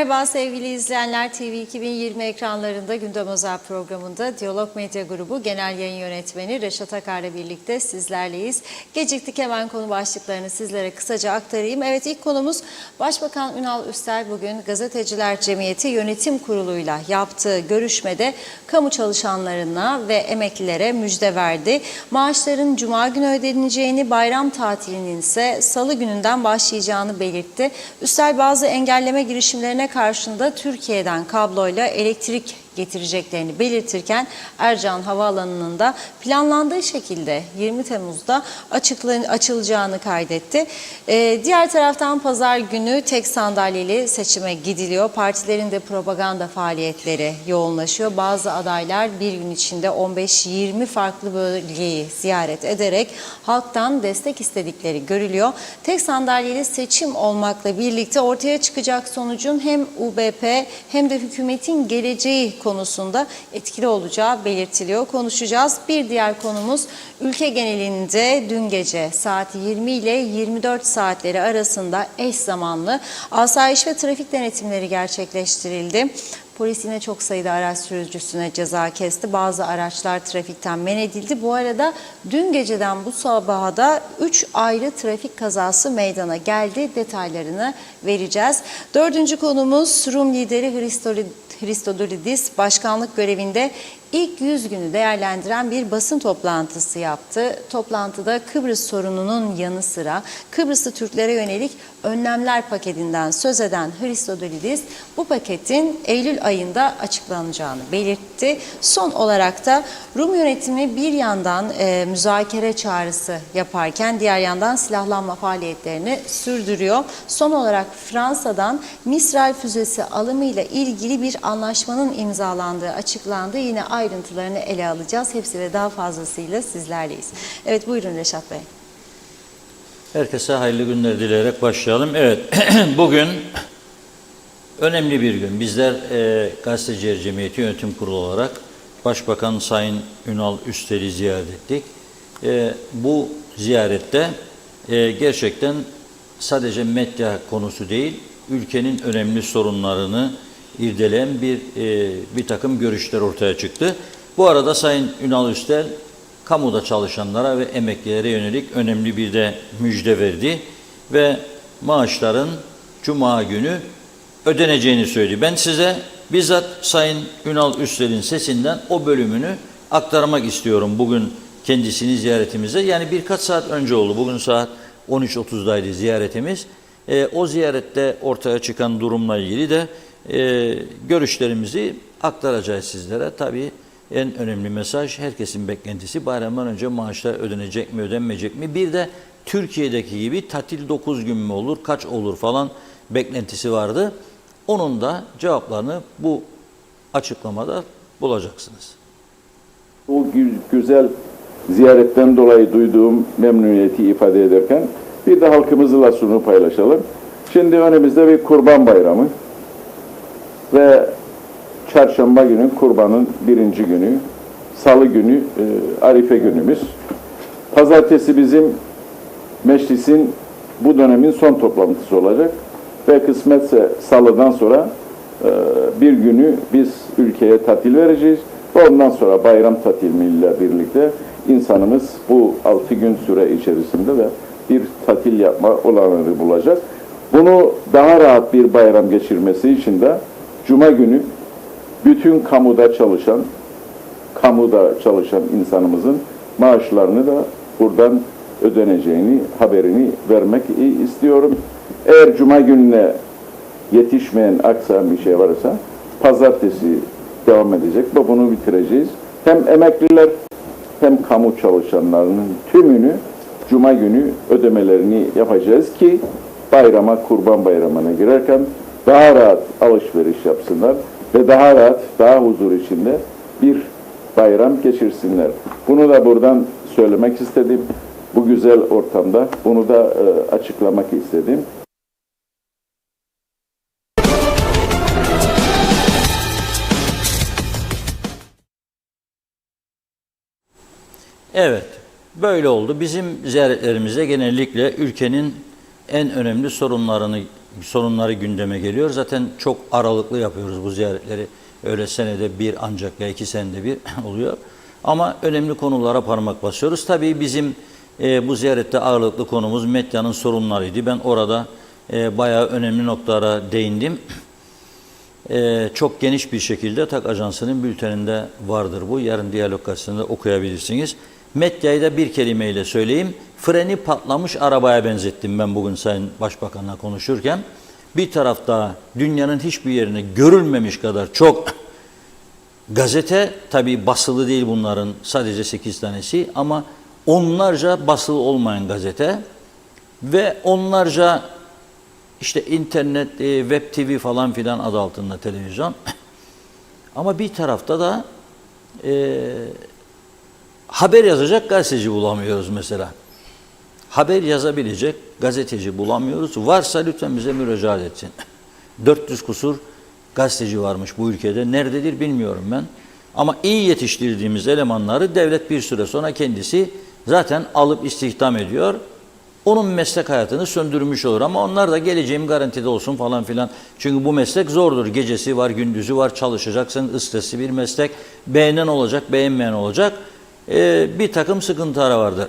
Merhaba sevgili izleyenler, TV 2020 ekranlarında Gündem Özel programında Diyalog Medya Grubu Genel Yayın Yönetmeni Reşat Akar'la birlikte sizlerleyiz. Geciktik, hemen konu başlıklarını sizlere kısaca aktarayım. Evet, ilk konumuz Başbakan Ünal Üstel bugün Gazeteciler Cemiyeti Yönetim Kurulu'yla yaptığı görüşmede kamu çalışanlarına ve emeklilere müjde verdi. Maaşların Cuma günü ödeneceğini, bayram tatilinin ise Salı gününden başlayacağını belirtti. Üstel bazı engelleme girişimlerine karşında Türkiye'den kabloyla elektrik getireceklerini belirtirken Ercan Havaalanı'nın da planlandığı şekilde 20 Temmuz'da açılacağını kaydetti. Diğer taraftan pazar günü tek sandalyeli seçime gidiliyor. Partilerin de propaganda faaliyetleri yoğunlaşıyor. Bazı adaylar bir gün içinde 15-20 farklı bölgeyi ziyaret ederek halktan destek istedikleri görülüyor. Tek sandalyeli seçim olmakla birlikte ortaya çıkacak sonucun hem UBP hem de hükümetin geleceği konusunda etkili olacağı belirtiliyor. Konuşacağız. Bir diğer konumuz ülke genelinde dün gece saat 20 ile 24 saatleri arasında eş zamanlı asayiş ve trafik denetimleri gerçekleştirildi. Polis yine çok sayıda araç sürücüsüne ceza kesti. Bazı araçlar trafikten men edildi. Bu arada dün geceden bu sabaha da 3 ayrı trafik kazası meydana geldi. Detaylarını vereceğiz. Dördüncü konumuz Rum lideri Christodoulidis başkanlık görevinde ilk 100 günü değerlendiren bir basın toplantısı yaptı. Toplantıda Kıbrıs sorununun yanı sıra Kıbrıslı Türklere yönelik önlemler paketinden söz eden Christodoulidis bu paketin Eylül ayında açıklanacağını belirtti. Son olarak da Rum yönetimi bir yandan müzakere çağrısı yaparken diğer yandan silahlanma faaliyetlerini sürdürüyor. Son olarak Fransa'dan Mistral füzesi alımıyla ilgili bir anlaşmanın imzalandığı açıklandı. Yine ayrıntılarını ele alacağız. Hepsi ve daha fazlasıyla sizlerleyiz. Evet, buyurun Reşat Bey. Herkese hayırlı günler dileyerek başlayalım. Evet, bugün önemli bir gün. Bizler Gazeteciler Cemiyeti Yönetim Kurulu olarak Başbakan Sayın Ünal Üstel'i ziyaret ettik. Bu ziyarette gerçekten sadece medya konusu değil, ülkenin önemli sorunlarını irdeleyen bir takım görüşler ortaya çıktı. Bu arada Sayın Ünal Üstel, kamuda çalışanlara ve emeklilere yönelik önemli bir de müjde verdi ve maaşların Cuma günü ödeneceğini söyledi. Ben size bizzat Sayın Ünal Üstel'in sesinden o bölümünü aktarmak istiyorum bugün kendisini ziyaretimize. Yani birkaç saat önce oldu. Bugün saat 13.30'daydı ziyaretimiz. O ziyarette ortaya çıkan durumla ilgili de görüşlerimizi aktaracağız sizlere. Tabii en önemli mesaj, herkesin beklentisi bayramdan önce maaşlar ödenecek mi, ödenmeyecek mi? Bir de Türkiye'deki gibi tatil 9 gün mü olur, kaç olur falan beklentisi vardı. Onun da cevaplarını bu açıklamada bulacaksınız. Bu güzel ziyaretten dolayı duyduğum memnuniyeti ifade ederken bir de halkımızla şunu paylaşalım. Şimdi önümüzde bir Kurban Bayramı ve Çarşamba günü Kurban'ın birinci günü, Salı günü Arife günümüz. Pazartesi bizim meclisin bu dönemin son toplantısı olacak ve kısmetse Salı'dan sonra bir günü biz ülkeye tatil vereceğiz. Ondan sonra bayram tatiliyle birlikte insanımız bu 6 gün süre içerisinde de bir tatil yapma olanağı bulacak. Bunu daha rahat bir bayram geçirmesi için de Cuma günü bütün kamuda çalışan insanımızın maaşlarını da buradan ödeneceğini haberini vermek istiyorum. Eğer Cuma gününe yetişmeyen, aksayan bir şey varsa pazartesi devam edecek ve bunu bitireceğiz. Hem emekliler hem kamu çalışanlarının tümünü Cuma günü ödemelerini yapacağız ki bayrama, Kurban Bayramı'na girerken daha rahat alışveriş yapsınlar ve daha rahat, daha huzur içinde bir bayram geçirsinler. Bunu da buradan söylemek istedim. Bu güzel ortamda bunu da açıklamak istedim. Evet, böyle oldu. Bizim ziyaretlerimizde genellikle ülkenin en önemli sorunlarını sorunları gündeme geliyor. Zaten çok aralıklı yapıyoruz bu ziyaretleri. Öyle senede bir ancak ya 2 senede bir oluyor. Ama önemli konulara parmak basıyoruz. Tabii bizim bu ziyarette ağırlıklı konumuz medyanın sorunlarıydı. Ben orada bayağı önemli noktalara değindim. Çok geniş bir şekilde TAK Ajansı'nın bülteninde vardır bu. Yarın Diyalog Gazetesi'nde okuyabilirsiniz. Medyayı da bir kelimeyle söyleyeyim. Freni patlamış arabaya benzettim ben bugün Sayın Başbakan'la konuşurken. Bir tarafta dünyanın hiçbir yerine görülmemiş kadar çok gazete, tabii basılı değil bunların sadece 8 tanesi ama onlarca basılı olmayan gazete ve onlarca işte internet, web TV falan filan adı altında televizyon. Ama bir tarafta da haber yazacak gazeteci bulamıyoruz mesela. Haber yazabilecek gazeteci bulamıyoruz. Varsa lütfen bize müracaat etsin. 400 kusur gazeteci varmış bu ülkede. Nerededir bilmiyorum ben. Ama iyi yetiştirdiğimiz elemanları devlet bir süre sonra kendisi zaten alıp istihdam ediyor. Onun meslek hayatını söndürmüş olur ama onlar da geleceğim garantide olsun falan filan. Çünkü bu meslek zordur. Gecesi var, gündüzü var, çalışacaksın. Stresli bir meslek. Beğenen olacak, beğenmeyen olacak. Bir takım sıkıntıları vardır.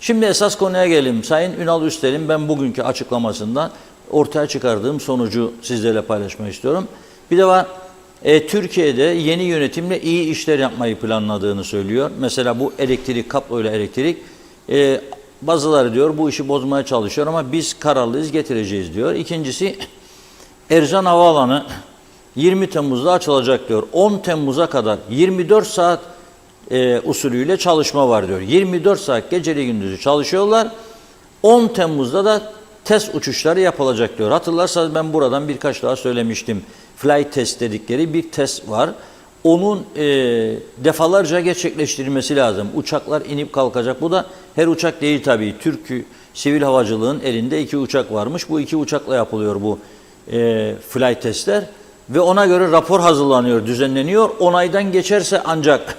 Şimdi esas konuya gelelim. Sayın Ünal Üstel'in ben bugünkü açıklamasından ortaya çıkardığım sonucu sizlerle paylaşmak istiyorum. Bir de var, Türkiye'de yeni yönetimle iyi işler yapmayı planladığını söylüyor. Mesela bu elektrik, kabloyla elektrik. Bazıları diyor bu işi bozmaya çalışıyor ama biz kararlıyız, getireceğiz diyor. İkincisi Ercan Havaalanı 20 Temmuz'da açılacak diyor. 10 Temmuz'a kadar 24 saat usulüyle çalışma var diyor. 24 saat geceli gündüzü çalışıyorlar. 10 Temmuz'da da test uçuşları yapılacak diyor. Hatırlarsanız ben buradan birkaç daha söylemiştim. Flight test dedikleri bir test var. Onun defalarca gerçekleştirilmesi lazım. Uçaklar inip kalkacak. Bu da her uçak değil tabii. Türk Sivil Havacılığın elinde 2 uçak varmış. Bu 2 uçakla yapılıyor bu flight testler. Ve ona göre rapor hazırlanıyor, düzenleniyor. Onaydan geçerse ancak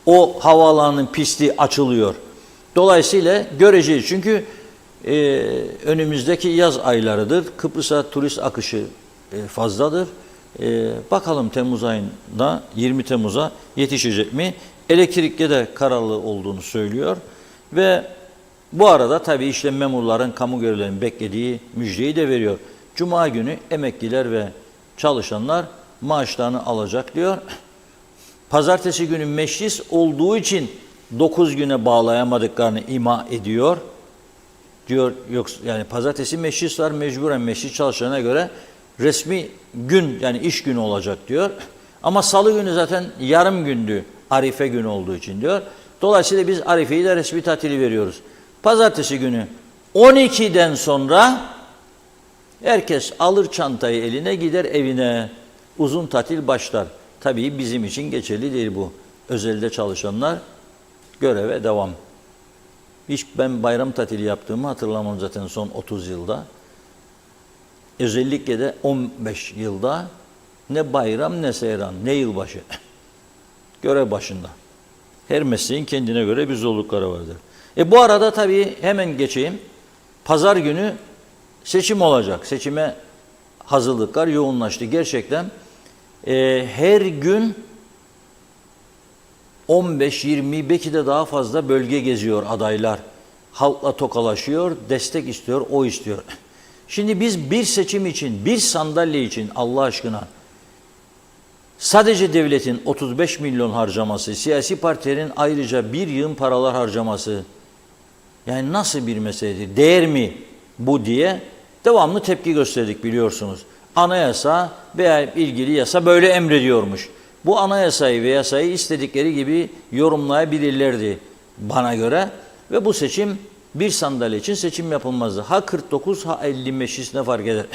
o havaalanının pisti açılıyor. Dolayısıyla göreceğiz. Çünkü önümüzdeki yaz aylarıdır. Kıbrıs'a turist akışı fazladır. Bakalım Temmuz ayında 20 Temmuz'a yetişecek mi? Elektrikte de kararlı olduğunu söylüyor. Ve bu arada tabii işte memurların, kamu görevlilerinin beklediği müjdeyi de veriyor. Cuma günü emekliler ve çalışanlar maaşlarını alacak diyor. Pazartesi günü meclis olduğu için 9 güne bağlayamadıklarını ima ediyor. Diyor yok yani pazartesi meclis var, mecburen meclis çalışanına göre resmi gün yani iş günü olacak diyor. Ama salı günü zaten yarım gündü Arife günü olduğu için diyor. Dolayısıyla biz Arife'yi de resmi tatili veriyoruz. Pazartesi günü 12'den sonra herkes alır çantayı eline gider evine. Uzun tatil başlar. Tabii bizim için geçerli değil bu. Özelde çalışanlar göreve devam. Hiç ben bayram tatili yaptığımı hatırlamam zaten son 30 yılda. Özellikle de 15 yılda ne bayram ne seyran ne yılbaşı. Görev başında. Her mesleğin kendine göre bir zorlukları vardır. Bu arada tabii hemen geçeyim. Pazar günü seçim olacak. Seçime hazırlıklar yoğunlaştı. Gerçekten her gün 15-20 belki de daha fazla bölge geziyor adaylar. Halkla tokalaşıyor, destek istiyor, o istiyor. Şimdi biz bir seçim için, bir sandalye için Allah aşkına sadece devletin 35 milyon harcaması, siyasi partilerin ayrıca bir yığın paralar harcaması yani nasıl bir meseledir? Değer mi bu diye devamlı tepki gösterdik biliyorsunuz. Anayasa veya ilgili yasa böyle emrediyormuş. Bu anayasayı ve yasayı istedikleri gibi yorumlayabilirlerdi bana göre. Ve bu seçim bir sandalye için seçim yapılmazdı. Ha 49 ha 50 meclis ne fark eder?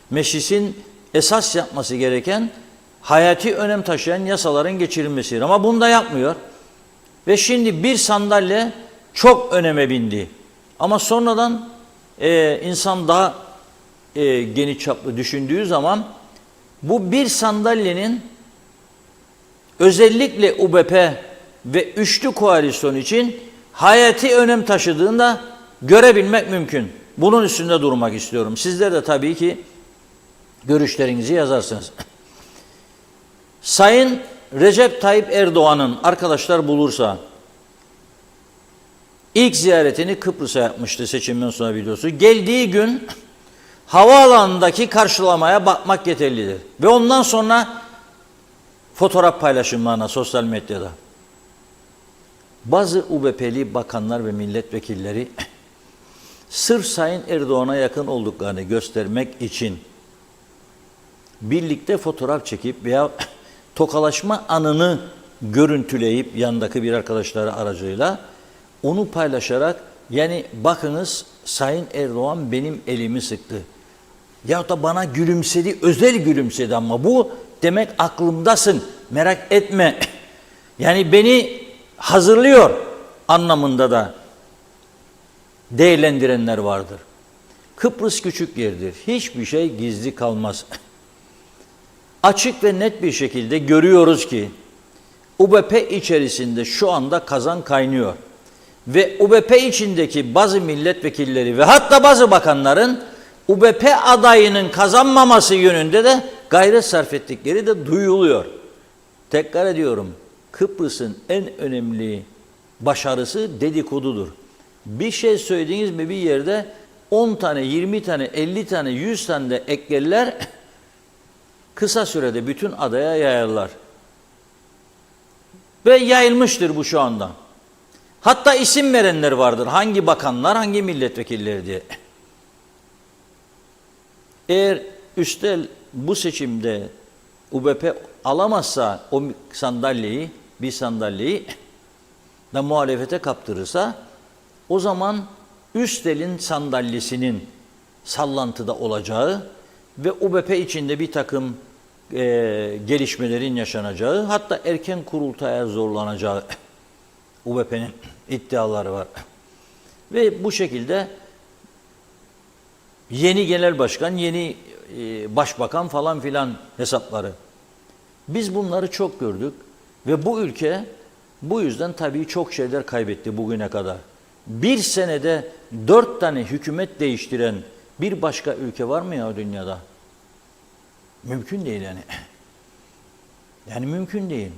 Meclisin esas yapması gereken hayati önem taşıyan yasaların geçirilmesidir. Ama bunu da yapmıyor. Ve şimdi bir sandalye çok öneme bindi. Ama sonradan insan daha geniş çaplı düşündüğü zaman bu bir sandalyenin özellikle UBP ve üçlü koalisyon için hayati önem taşıdığını da görebilmek mümkün. Bunun üstünde durmak istiyorum. Sizler de tabii ki görüşlerinizi yazarsınız. Sayın Recep Tayyip Erdoğan'ın arkadaşlar bulursa ilk ziyaretini Kıbrıs'a yapmıştı seçimden sonra biliyorsunuz. Geldiği gün havaalanındaki karşılamaya bakmak yeterlidir. Ve ondan sonra fotoğraf paylaşımlarına sosyal medyada. Bazı UBP'li bakanlar ve milletvekilleri sırf Sayın Erdoğan'a yakın olduklarını göstermek için birlikte fotoğraf çekip veya tokalaşma anını görüntüleyip yandaki bir arkadaşları aracılığıyla onu paylaşarak yani bakınız Sayın Erdoğan benim elimi sıktı. Ya da bana gülümsedi, özel gülümsedi ama bu demek aklımdasın, merak etme. Yani beni hazırlıyor anlamında da değerlendirenler vardır. Kıbrıs küçük yerdir. Hiçbir şey gizli kalmaz. Açık ve net bir şekilde görüyoruz ki UBP içerisinde şu anda kazan kaynıyor. Ve UBP içindeki bazı milletvekilleri ve hatta bazı bakanların UBP adayının kazanmaması yönünde de gayret sarf ettikleri de duyuluyor. Tekrar ediyorum, Kıbrıs'ın en önemli başarısı dedikodudur. Bir şey söylediğiniz mi bir yerde 10 tane, 20 tane, 50 tane, 100 tane de eklerler, kısa sürede bütün adaya yayarlar. Ve yayılmıştır bu şu anda. Hatta isim verenler vardır. Hangi bakanlar, hangi milletvekilleri diye. Eğer üstel bu seçimde UBP alamazsa o sandalyeyi, bir sandalyeyi da muhalefete kaptırırsa o zaman üstelin sandalyesinin sallantıda olacağı ve UBP içinde bir takım gelişmelerin yaşanacağı, hatta erken kurultaya zorlanacağı UBP'nin iddiaları var. Ve bu şekilde yeni genel başkan, yeni başbakan falan filan hesapları. Biz bunları çok gördük ve bu ülke bu yüzden tabii çok şeyler kaybetti bugüne kadar. Bir senede 4 tane hükümet değiştiren bir başka ülke var mı ya dünyada? Mümkün değil yani. Yani mümkün değil.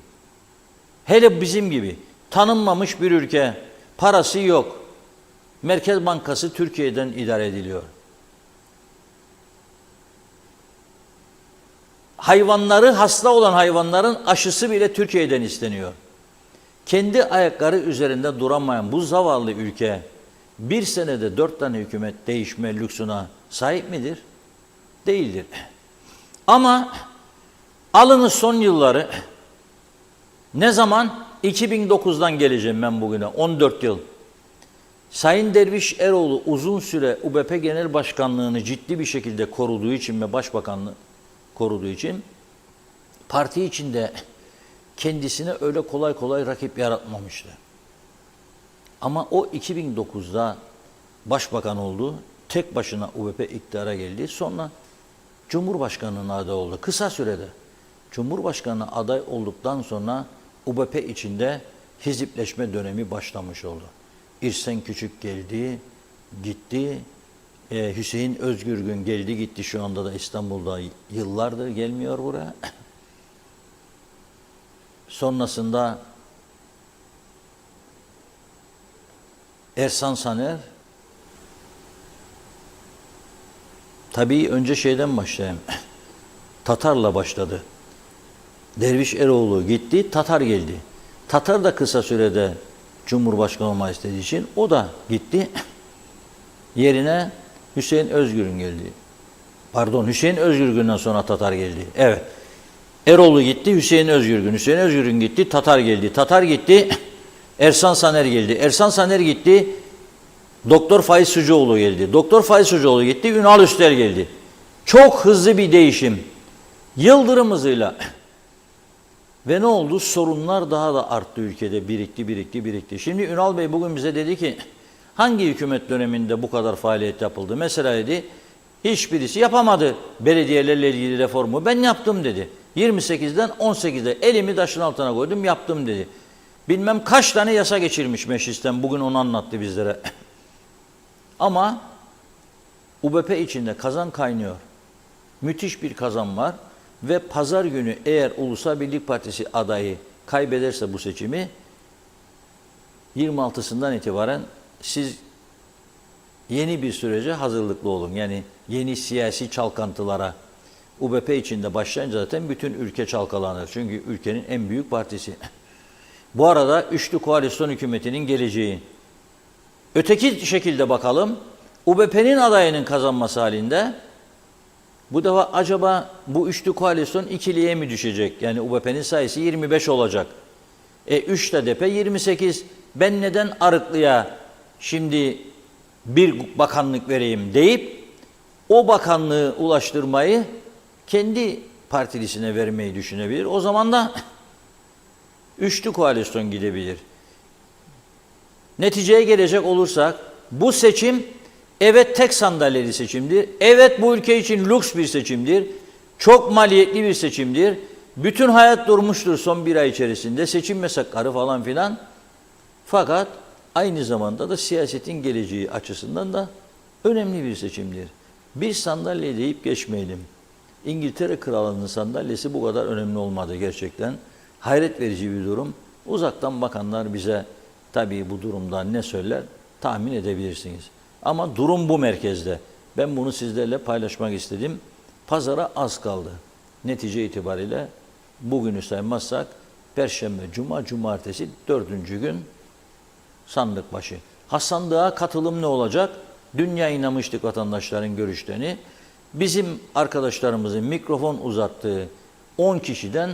Hele bizim gibi tanınmamış bir ülke, parası yok. Merkez Bankası Türkiye'den idare ediliyor. Hayvanları, hasta olan hayvanların aşısı bile Türkiye'den isteniyor. Kendi ayakları üzerinde duramayan bu zavallı ülke bir senede 4 tane hükümet değişme lüksüne sahip midir? Değildir. Ama alınız son yılları ne zaman? 2009'dan geleceğim ben bugüne, 14 yıl. Sayın Derviş Eroğlu uzun süre UBP Genel Başkanlığı'nı ciddi bir şekilde koruduğu için ve Başbakanlığı koruduğu için parti içinde kendisine öyle kolay kolay rakip yaratmamıştı. Ama o 2009'da başbakan oldu, tek başına UBP iktidara geldi. Sonra Cumhurbaşkanlığına aday oldu. Kısa sürede Cumhurbaşkanı aday olduktan sonra UBP içinde hizipleşme dönemi başlamış oldu. İrsen Küçük geldi, gitti. Hüseyin Özgürgün geldi gitti, şu anda da İstanbul'da yıllardır gelmiyor buraya. Sonrasında Ersan Saner, tabii önce şeyden başlayayım, Tatar'la başladı. Derviş Eroğlu gitti, Tatar geldi. Tatar da kısa sürede Cumhurbaşkanı olmayı istediği için o da gitti. Yerine Hüseyin Özgürgün geldi. Pardon, Hüseyin Özgürgün'den sonra Tatar geldi. Evet. Eroğlu gitti, Hüseyin Özgürgün. Hüseyin Özgürgün gitti, Tatar geldi. Tatar gitti, Ersan Saner geldi. Ersan Saner gitti, Doktor Faiz Sucuoğlu geldi. Doktor Faiz Sucuoğlu gitti, Ünal Üstel geldi. Çok hızlı bir değişim. Yıldırım hızıyla. Ve ne oldu? Sorunlar daha da arttı ülkede. Birikti. Şimdi Ünal Bey bugün bize dedi ki, hangi hükümet döneminde bu kadar faaliyet yapıldı? Mesela dedi, hiçbirisi yapamadı belediyelerle ilgili reformu. Ben yaptım dedi. 28'den 18'e elimi taşın altına koydum, yaptım dedi. Bilmem kaç tane yasa geçirmiş meclisten, bugün onu anlattı bizlere. Ama UBP içinde kazan kaynıyor. Müthiş bir kazan var ve pazar günü eğer Ulusal Birlik Partisi adayı kaybederse bu seçimi 26'sından itibaren siz yeni bir sürece hazırlıklı olun. Yani yeni siyasi çalkantılara UBP içinde başlayınca zaten bütün ülke çalkalanır. Çünkü ülkenin en büyük partisi. Bu arada üçlü koalisyon hükümetinin geleceği. Öteki şekilde bakalım. UBP'nin adayının kazanması halinde bu defa acaba bu üçlü koalisyon ikiliye mi düşecek? Yani UBP'nin sayısı 25 olacak. 3 HDP 28. Ben neden Arıklı'ya şimdi bir bakanlık vereyim deyip o bakanlığı ulaştırmayı kendi partilisine vermeyi düşünebilir. O zaman da üçlü koalisyon gidebilir. Neticeye gelecek olursak bu seçim evet tek sandalyeli seçimdir. Evet bu ülke için lüks bir seçimdir. Çok maliyetli bir seçimdir. Bütün hayat durmuştur son bir ay içerisinde. Seçim yasakları falan filan. Fakat aynı zamanda da siyasetin geleceği açısından da önemli bir seçimdir. Bir sandalye deyip geçmeyelim. İngiltere Krallığı'nın sandalyesi bu kadar önemli olmadı gerçekten. Hayret verici bir durum. Uzaktan bakanlar bize tabii bu durumdan ne söyler tahmin edebilirsiniz. Ama durum bu merkezde. Ben bunu sizlerle paylaşmak istedim. Pazara az kaldı. Netice itibariyle bugünü saymazsak Perşembe, Cuma, Cumartesi 4. gün sandık başı. Sandığa katılım ne olacak? Dün yayınlamıştık vatandaşların görüşlerini. Bizim arkadaşlarımızın mikrofon uzattığı 10 kişiden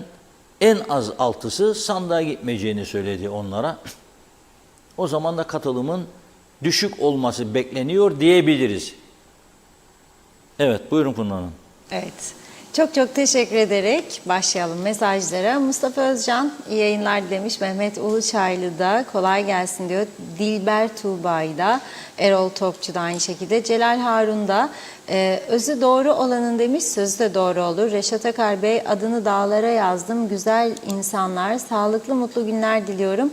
en az 6'sı sandığa gitmeyeceğini söyledi onlara. O zaman da katılımın düşük olması bekleniyor diyebiliriz. Evet, buyurun Funda Hanım. Evet. Çok çok teşekkür ederek başlayalım mesajlara. Mustafa Özcan iyi yayınlar demiş. Mehmet Uluçaylı da kolay gelsin diyor. Dilber Tuğba'yı da, Erol Topçu da aynı şekilde. Celal Harun da özü doğru olanın demiş, sözü de doğru olur. Reşat Akar Bey adını dağlara yazdım. Güzel insanlar, sağlıklı mutlu günler diliyorum.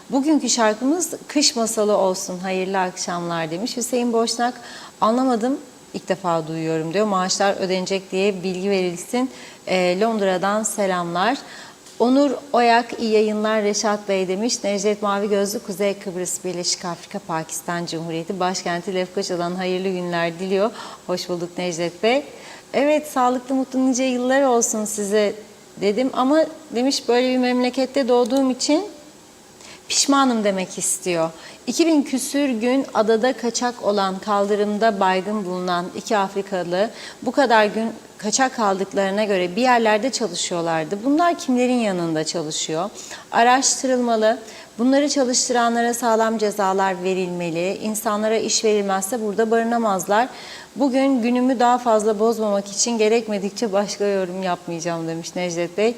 Bugünkü şarkımız Kış Masalı olsun. Hayırlı akşamlar demiş. Hüseyin Boşnak anlamadım. İlk defa duyuyorum diyor. Maaşlar ödenecek diye bilgi verilsin. Londra'dan selamlar. Onur Oyak iyi yayınlar Reşat Bey demiş. Necdet Mavi Gözlü Kuzey Kıbrıs Birleşik Afrika Pakistan Cumhuriyeti Başkenti Lefkoşa'dan hayırlı günler diliyor. Hoş bulduk Necdet Bey. Evet sağlıklı mutlu nice yıllar olsun size dedim ama demiş böyle bir memlekette doğduğum için pişmanım demek istiyor. 2000 küsür gün adada kaçak olan, kaldırımda baygın bulunan 2 Afrikalı bu kadar gün kaçak kaldıklarına göre bir yerlerde çalışıyorlardı. Bunlar kimlerin yanında çalışıyor? Araştırılmalı. Bunları çalıştıranlara sağlam cezalar verilmeli. İnsanlara iş verilmezse burada barınamazlar. Bugün günümü daha fazla bozmamak için gerekmedikçe başka yorum yapmayacağım demiş Necdet Bey.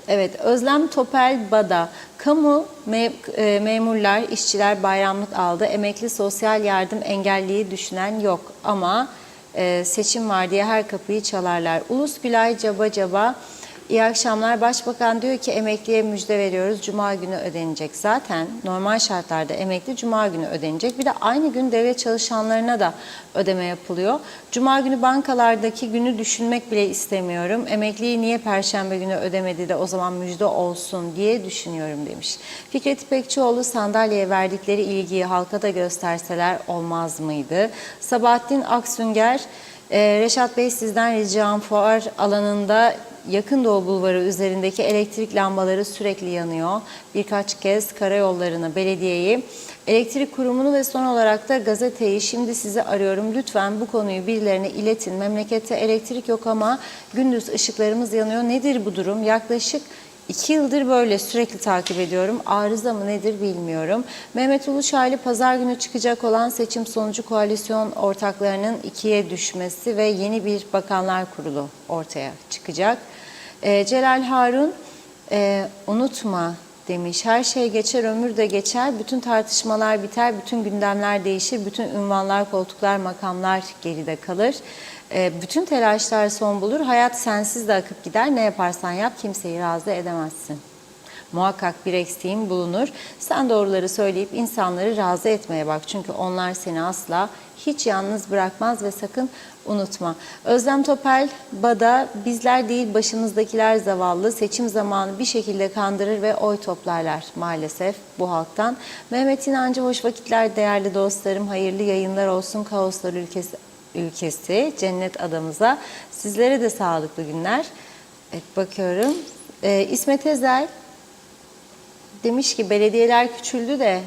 Evet, Özlem Topel Bada, kamu memurlar, işçiler bayramlık aldı, emekli sosyal yardım engelliyi düşünen yok ama seçim var diye her kapıyı çalarlar. Ulus Gülay Caba Caba, iyi akşamlar. Başbakan diyor ki emekliye müjde veriyoruz, Cuma günü ödenecek. Zaten normal şartlarda emekli Cuma günü ödenecek. Bir de aynı gün devlet çalışanlarına da ödeme yapılıyor. Cuma günü bankalardaki günü düşünmek bile istemiyorum. Emekliyi niye Perşembe günü ödemedi de o zaman müjde olsun diye düşünüyorum demiş. Fikret İpekçioğlu sandalyeye verdikleri ilgiyi halka da gösterseler olmaz mıydı? Sabahattin Aksünger, Reşat Bey sizden ricam fuar alanında Yakın Doğu Bulvarı üzerindeki elektrik lambaları sürekli yanıyor. Birkaç kez karayollarını, belediyeyi, elektrik kurumunu ve son olarak da gazeteyi şimdi sizi arıyorum. Lütfen bu konuyu birilerine iletin. Memlekette elektrik yok ama gündüz ışıklarımız yanıyor. Nedir bu durum? Yaklaşık 2 yıldır böyle sürekli takip ediyorum. Arıza mı nedir bilmiyorum. Mehmet Uluçaylı pazar günü çıkacak olan seçim sonucu koalisyon ortaklarının ikiye düşmesi ve yeni bir bakanlar kurulu ortaya çıkacak. Celal Harun unutma demiş. Her şey geçer, ömür de geçer. Bütün tartışmalar biter, bütün gündemler değişir, bütün ünvanlar, koltuklar, makamlar geride kalır. Bütün telaşlar son bulur. Hayat sensiz de akıp gider. Ne yaparsan yap kimseyi razı edemezsin. muhakkak bir eksiğin bulunur. Sen doğruları söyleyip insanları razı etmeye bak. Çünkü onlar seni asla hiç yalnız bırakmaz ve sakın unutma. Özlem Topel, Bada, bizler değil başımızdakiler zavallı, seçim zamanı bir şekilde kandırır ve oy toplarlar maalesef bu halktan. Mehmet İnancı, hoş vakitler değerli dostlarım, hayırlı yayınlar olsun Kaoslar ülkesi, cennet adamıza. Sizlere de sağlıklı günler. Evet, bakıyorum. İsmet Ezel demiş ki belediyeler küçüldü de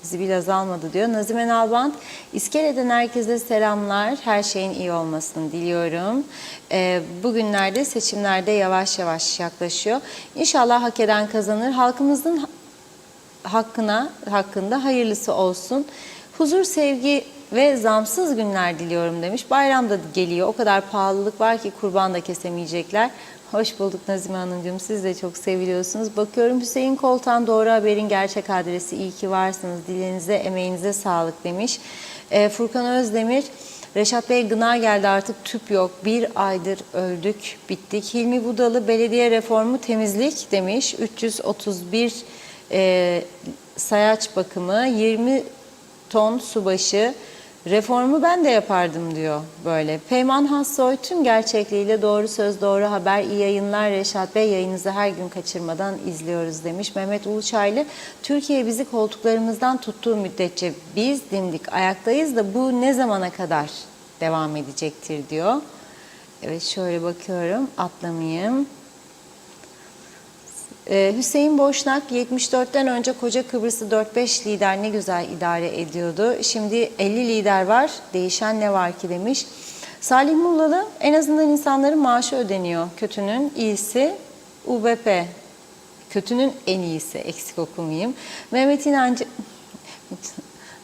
zibil azalmadı diyor. Nazime Nalbant, İskele'den herkese selamlar. Her şeyin iyi olmasını diliyorum. Bugünlerde seçimlerde yavaş yavaş yaklaşıyor. İnşallah hak eden kazanır. Halkımızın hakkında hayırlısı olsun. Huzur, sevgi ve zamsız günler diliyorum demiş. Bayram da geliyor. O kadar pahalılık var ki kurban da kesemeyecekler. Hoş bulduk Nazime Hanımcığım. Siz de çok seviliyorsunuz. Bakıyorum Hüseyin Koltan, Doğru Haber'in gerçek adresi. İyi ki varsınız. Dilinize, emeğinize sağlık demiş. Furkan Özdemir, Reşat Bey gına geldi artık tüp yok. 1 aydır öldük, bittik. Hilmi Budalı, belediye reformu temizlik demiş. 331 sayaç bakımı, 20 ton subaşı, reformu ben de yapardım diyor böyle. Peyman Hassoy, tüm gerçekliğiyle doğru söz, doğru haber, iyi yayınlar Reşat Bey, yayınınızı her gün kaçırmadan izliyoruz demiş. Mehmet Uluçaylı, Türkiye bizi koltuklarımızdan tuttuğu müddetçe biz dimdik ayaktayız da bu ne zamana kadar devam edecektir diyor. Evet, şöyle bakıyorum, atlamayayım. Hüseyin Boşnak, 74'ten önce koca Kıbrıs'ı 4-5 lider ne güzel idare ediyordu. Şimdi 50 lider var, değişen ne var ki demiş. Salih Mullalı, en azından insanların maaşı ödeniyor. Kötünün iyisi UBP, kötünün en iyisi, eksik okumayayım. Mehmet İnancı,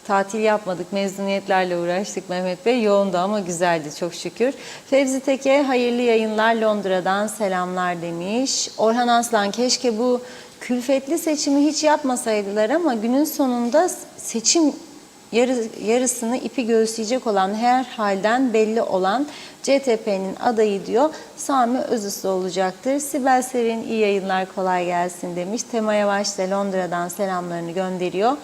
tatil yapmadık, mezuniyetlerle uğraştık Mehmet Bey. Yoğundu ama güzeldi çok şükür. Fevzi Teke, hayırlı yayınlar, Londra'dan selamlar demiş. Orhan Aslan, keşke bu külfetli seçimi hiç yapmasaydılar ama günün sonunda seçim yarısını ipi göğüsleyecek olan, her halden belli olan CTP'nin adayı diyor Sami Özüslü olacaktır. Sibel Serin, iyi yayınlar, kolay gelsin demiş. Tema Yavaş da Londra'dan selamlarını gönderiyor.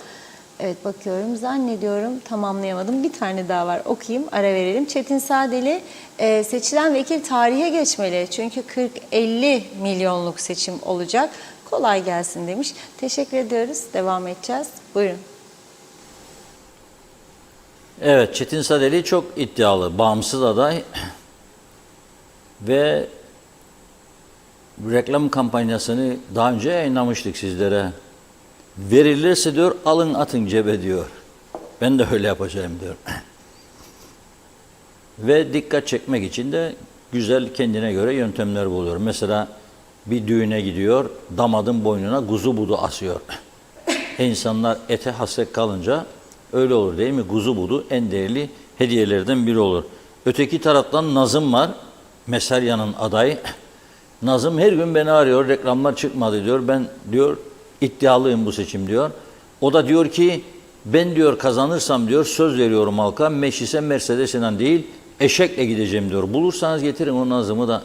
Evet, bakıyorum, zannediyorum tamamlayamadım. Bir tane daha var, okuyayım, ara verelim. Çetin Sadeli, seçilen vekil tarihe geçmeli. Çünkü 40-50 milyonluk seçim olacak. Kolay gelsin demiş. Teşekkür ediyoruz. Devam edeceğiz. Buyurun. Evet, Çetin Sadeli çok iddialı, bağımsız aday ve reklam kampanyasını daha önce yayınlamıştık sizlere. Verilirse diyor, alın atın cebe diyor. Ben de öyle yapacağım diyor. Ve dikkat çekmek için de güzel kendine göre yöntemler buluyor. Mesela bir düğüne gidiyor, damadın boynuna kuzu budu asıyor. İnsanlar ete hasret kalınca öyle olur değil mi? Kuzu budu en değerli hediyelerden biri olur. Öteki taraftan Nazım var, Mesarya'nın adayı. Nazım her gün beni arıyor, reklamlar çıkmadı diyor. Ben diyor iddialıyım bu seçim diyor. O da diyor ki ben diyor kazanırsam diyor söz veriyorum halka, meclise Mercedes'den değil eşekle gideceğim diyor. Bulursanız getirin o Nazım'ı da.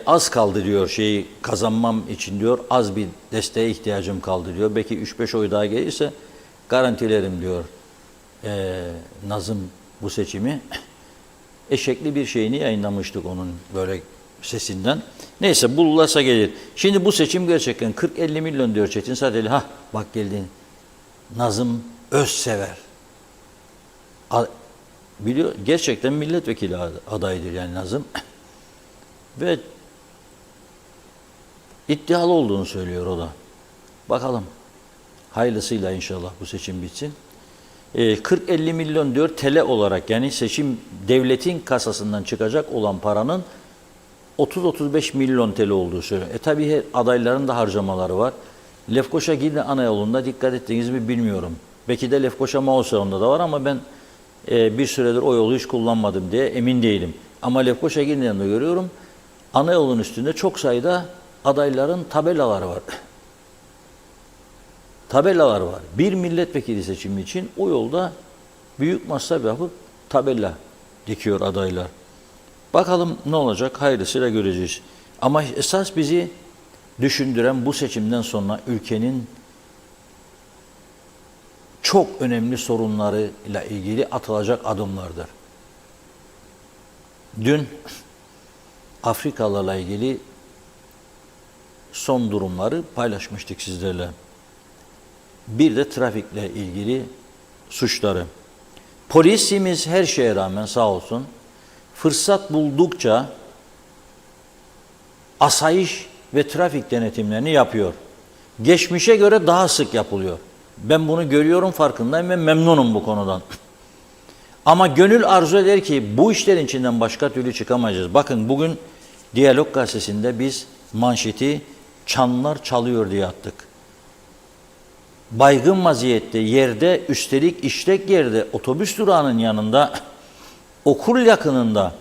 Az kaldı diyor şeyi kazanmam için diyor. Az bir desteğe ihtiyacım kaldı diyor. Belki 3-5 oy daha gelirse garantilerim diyor Nazım bu seçimi. Eşekli bir şeyini yayınlamıştık onun böyle sesinden. Neyse bulursa gelir. Şimdi bu seçim gerçekten 40-50 milyon diyor Çetin Sadeli. Hah bak geldin. Nazım Özsever. Biliyor, gerçekten milletvekili adayıdır yani Nazım. Ve iddialı olduğunu söylüyor o da. Bakalım. Hayırlısıyla inşallah bu seçim bitsin. 40-50 milyon diyor TL olarak, yani seçim devletin kasasından çıkacak olan paranın 30-35 milyon TL olduğu söyleniyor. Tabii adayların da harcamaları var. Lefkoşa Gidin ana yolunda dikkat ettiğiniz mi bilmiyorum. Belki de Lefkoşa Mauseon'da da var ama ben bir süredir o yolu hiç kullanmadım diye emin değilim. Ama Lefkoşa Gidin'de görüyorum. Ana yolun üstünde çok sayıda adayların tabelaları var. Tabelalar var. Bir milletvekili seçimi için o yolda büyük masraf yapıp tabela dikiyor adaylar. Bakalım ne olacak, hayırlısıyla göreceğiz. Ama esas bizi düşündüren bu seçimden sonra ülkenin çok önemli sorunlarıyla ilgili atılacak adımlardır. Dün Afrikalılarla ilgili son durumları paylaşmıştık sizlerle. Bir de trafikle ilgili suçları. Polisimiz her şeye rağmen sağ olsun fırsat buldukça asayiş ve trafik denetimlerini yapıyor. Geçmişe göre daha sık yapılıyor. Ben bunu görüyorum, farkındayım ve memnunum bu konudan. Ama gönül arzu eder ki bu işlerin içinden başka türlü çıkamayacağız. Bakın bugün Diyalog Gazetesi'nde biz manşeti "Çanlar çalıyor" diye attık. Baygın vaziyette yerde, üstelik işlek yerde, otobüs durağının yanında, okul yakınında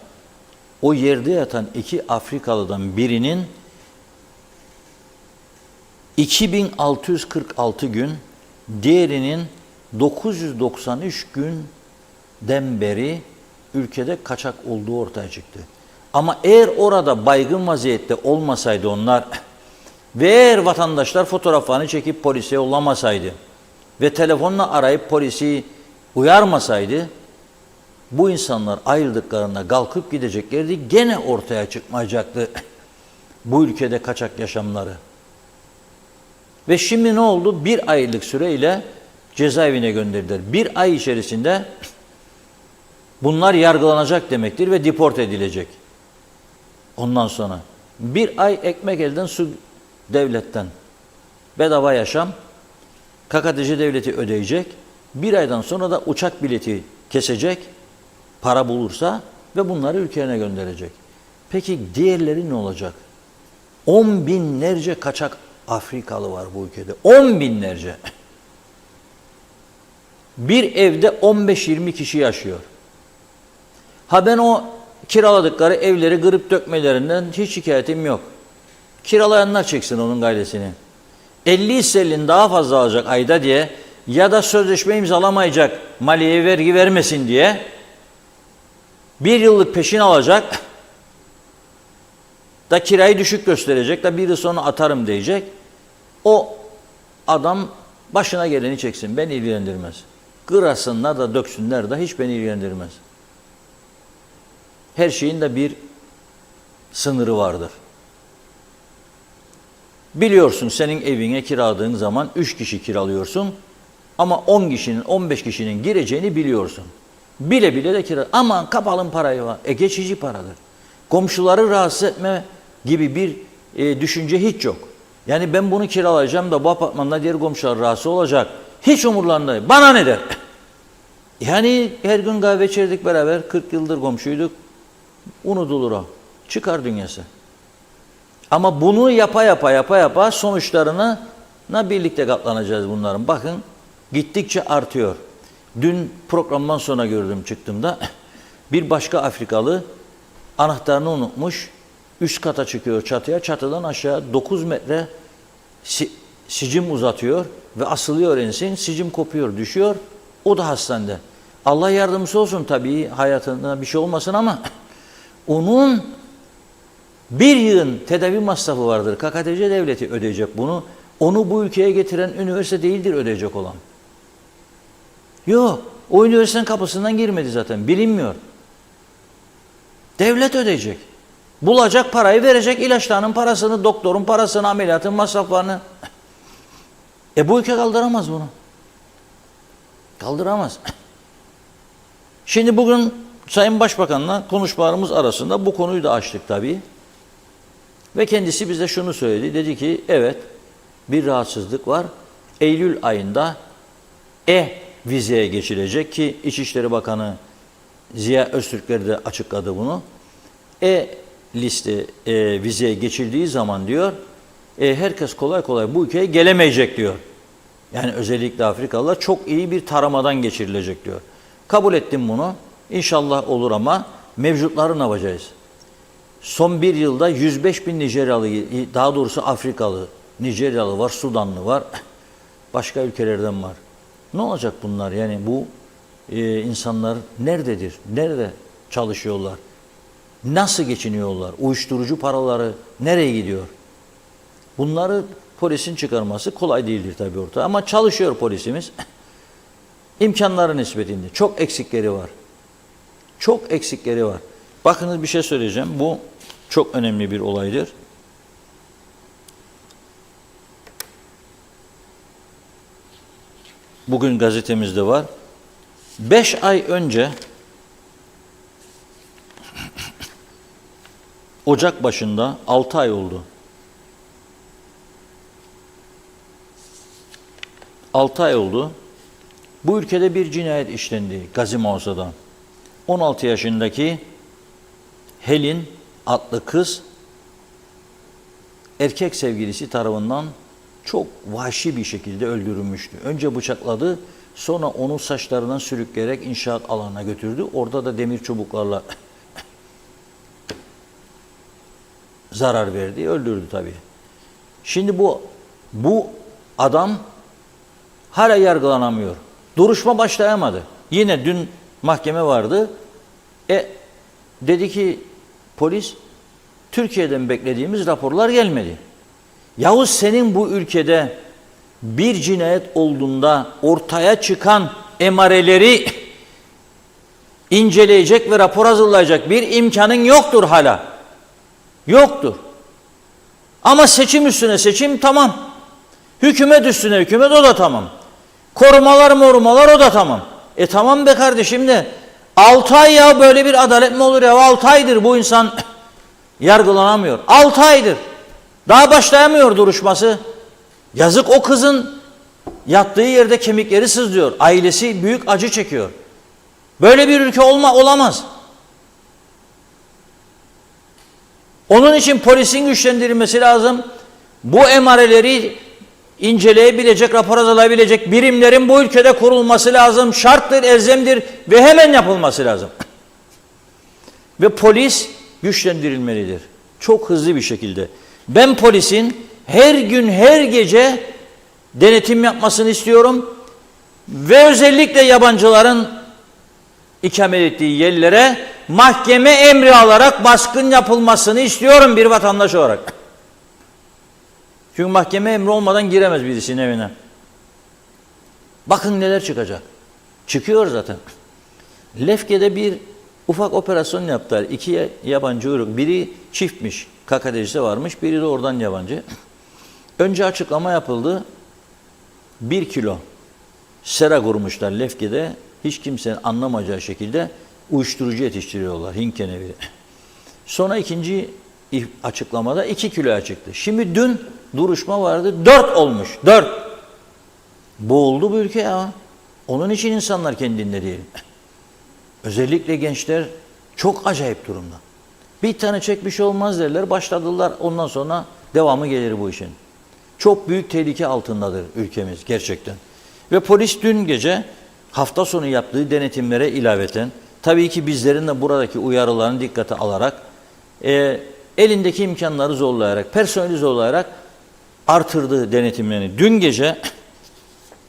o yerde yatan 2 Afrikalı'dan birinin 2646 gün, diğerinin 993 günden beri ülkede kaçak olduğu ortaya çıktı. Ama eğer orada baygın vaziyette olmasaydı onlar ve eğer vatandaşlar fotoğraflarını çekip polise yollamasaydı ve telefonla arayıp polisi uyarmasaydı, bu insanlar ayrıldıklarında kalkıp gideceklerdi, gene ortaya çıkmayacaktı bu ülkede kaçak yaşamları. Ve şimdi ne oldu? 1 aylık süreyle cezaevine gönderdiler. 1 ay içerisinde bunlar yargılanacak demektir ve deport edilecek. Ondan sonra 1 ay ekmek elden su devletten. Bedava yaşam. KKTC devleti ödeyecek. 1 aydan sonra da uçak bileti kesecek. Para bulursa ve bunları ülkelerine gönderecek. Peki diğerleri ne olacak? 10 binlerce kaçak Afrikalı var bu ülkede. 10 binlerce. Bir evde 15-20 kişi yaşıyor. Ha ben o kiraladıkları evleri kırıp dökmelerinden hiç şikayetim yok. Kiralayanlar çeksin onun gailesini. 50 hisselinin daha fazla alacak ayda diye ya da sözleşme imzalamayacak, maliyeye vergi vermesin diye 1 yıllık peşin alacak da kirayı düşük gösterecek da 1 yıl sonra atarım diyecek. O adam başına geleni çeksin. Beni ilgilendirmez. Kırasınlar da döksünler de hiç beni ilgilendirmez. Her şeyin de bir sınırı vardır. Biliyorsun senin evine kiraladığın zaman 3 kişi kiralıyorsun ama 10 kişinin 15 kişinin gireceğini biliyorsun. Bile bile de kira. Aman kapalım parayı var. Geçici paradır. Komşuları rahatsız etme gibi bir düşünce hiç yok. Yani ben bunu kiralayacağım da bu apartmanda diğer komşular rahatsız olacak. Hiç umurlarında değil. Bana ne der? Yani her gün kahve içerdik beraber. 40 yıldır komşuyduk. Unutulur o. Çıkar dünyası. Ama bunu yapa sonuçlarına birlikte katlanacağız bunların. Bakın gittikçe artıyor. Dün programdan sonra gördüm çıktığımda bir başka Afrikalı anahtarını unutmuş. Üst kata çıkıyor çatıya. Çatıdan aşağı 9 metre sicim uzatıyor ve asılıyor ensin. Sicim kopuyor, düşüyor. O da hastanede. Allah yardımcısı olsun tabii, hayatına bir şey olmasın ama onun 1 yılın tedavi masrafı vardır. KKTC devleti ödeyecek bunu. Onu bu ülkeye getiren üniversite değildir ödeyecek olan. Yok. O üniversitenin kapısından girmedi zaten. Bilinmiyor. Devlet ödeyecek. Bulacak parayı verecek, ilaçlarının parasını, doktorun parasını, ameliyatın masraflarını. Bu ülke kaldıramaz bunu. Kaldıramaz. Şimdi bugün Sayın Başbakan'la konuşmalarımız arasında bu konuyu da açtık tabii. Ve kendisi bize şunu söyledi. Dedi ki evet bir rahatsızlık var. Eylül ayında vizeye geçilecek ki İçişleri Bakanı Ziya Öztürkler de açıkladı bunu. Liste vizeye geçildiği zaman diyor herkes kolay kolay bu ülkeye gelemeyecek diyor. Yani özellikle Afrikalılar çok iyi bir taramadan geçirilecek diyor. Kabul ettim bunu. İnşallah olur ama mevcutları ne yapacağız? Son 1 yılda 105 bin Nijeryalı, daha doğrusu Afrikalı, Nijeryalı var, Sudanlı var, başka ülkelerden var. Ne olacak bunlar? Yani bu insanlar nerededir? Nerede çalışıyorlar? Nasıl geçiniyorlar? Uyuşturucu paraları nereye gidiyor? Bunları polisin çıkarması kolay değildir tabii ortada. Ama çalışıyor polisimiz. İmkanları nispetinde. Çok eksikleri var. Çok eksikleri var. Bakınız bir şey söyleyeceğim. Bu çok önemli bir olaydır. Bugün gazetemizde var. 5 ay önce Ocak başında 6 ay oldu. 6 ay oldu. Bu ülkede bir cinayet işlendi Gazi Mağaza'da. 16 yaşındaki Helin adlı kız erkek sevgilisi tarafından çok vahşi bir şekilde öldürülmüştü. Önce bıçakladı, sonra onu saçlarından sürükleyerek inşaat alanına götürdü. Orada da demir çubuklarla zarar verdi, öldürdü tabii. Şimdi bu adam hala yargılanamıyor. Duruşma başlayamadı. Yine dün mahkeme vardı. Dedi ki polis, Türkiye'den beklediğimiz raporlar gelmedi. Yahu senin bu ülkede bir cinayet olduğunda ortaya çıkan emareleri inceleyecek ve rapor hazırlayacak bir imkanın yoktur hala. Yoktur. Ama seçim üstüne seçim tamam. Hükümet üstüne hükümet o da tamam. Korumalar o da tamam. Tamam be kardeşim de 6 ay ya böyle bir adalet mi olur ya? 6 aydır bu insan yargılanamıyor. 6 aydır. Daha başlayamıyor duruşması. Yazık o kızın yattığı yerde kemikleri sızlıyor. Ailesi büyük acı çekiyor. Böyle bir ülke olamaz. Onun için polisin güçlendirilmesi lazım. Bu emareleri inceleyebilecek, rapor hazırlayabilecek birimlerin bu ülkede kurulması lazım. Şarttır, elzemdir ve hemen yapılması lazım. Ve polis güçlendirilmelidir. Çok hızlı bir şekilde. Ben polisin her gün, her gece denetim yapmasını istiyorum. Ve özellikle yabancıların ikamet ettiği yerlere mahkeme emri alarak baskın yapılmasını istiyorum bir vatandaş olarak. Çünkü mahkeme emri olmadan giremez birisinin evine. Bakın neler çıkacak. Çıkıyor zaten. Lefke'de bir ufak operasyon yaptılar. 2 yabancı uyruk. Biri çiftmiş. KKTC'de varmış. Biri de oradan yabancı. Önce açıklama yapıldı. 1 kilo sera kurmuşlar Lefke'de. Hiç kimsenin anlamayacağı şekilde uyuşturucu yetiştiriyorlar. Hint keneviri. Sonra ikinci açıklamada 2 kiloya çıktı. Şimdi dün duruşma vardı. 4 olmuş. 4. Boğuldu bu ülke ya. Onun için insanlar kendinde değil. Özellikle gençler çok acayip durumda. Bir tane çek bir şey olmaz derler. Başladılar. Ondan sonra devamı gelir bu işin. Çok büyük tehlike altındadır ülkemiz gerçekten. Ve polis dün gece hafta sonu yaptığı denetimlere ilaveten tabii ki bizlerin de buradaki uyarılarını dikkate alarak elindeki imkanları zorlayarak, personeli zorlayarak artırdığı denetimlerini. Dün gece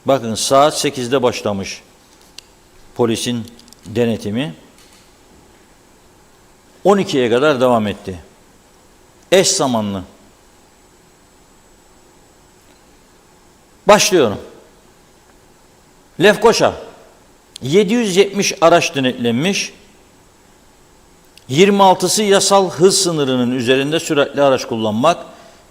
bakın saat 8'de başlamış polisin denetimi. 12'ye kadar devam etti. Eş zamanlı. Başlıyorum. Lefkoşa 770 araç denetlenmiş. 26'sı yasal hız sınırının üzerinde süratli araç kullanmak,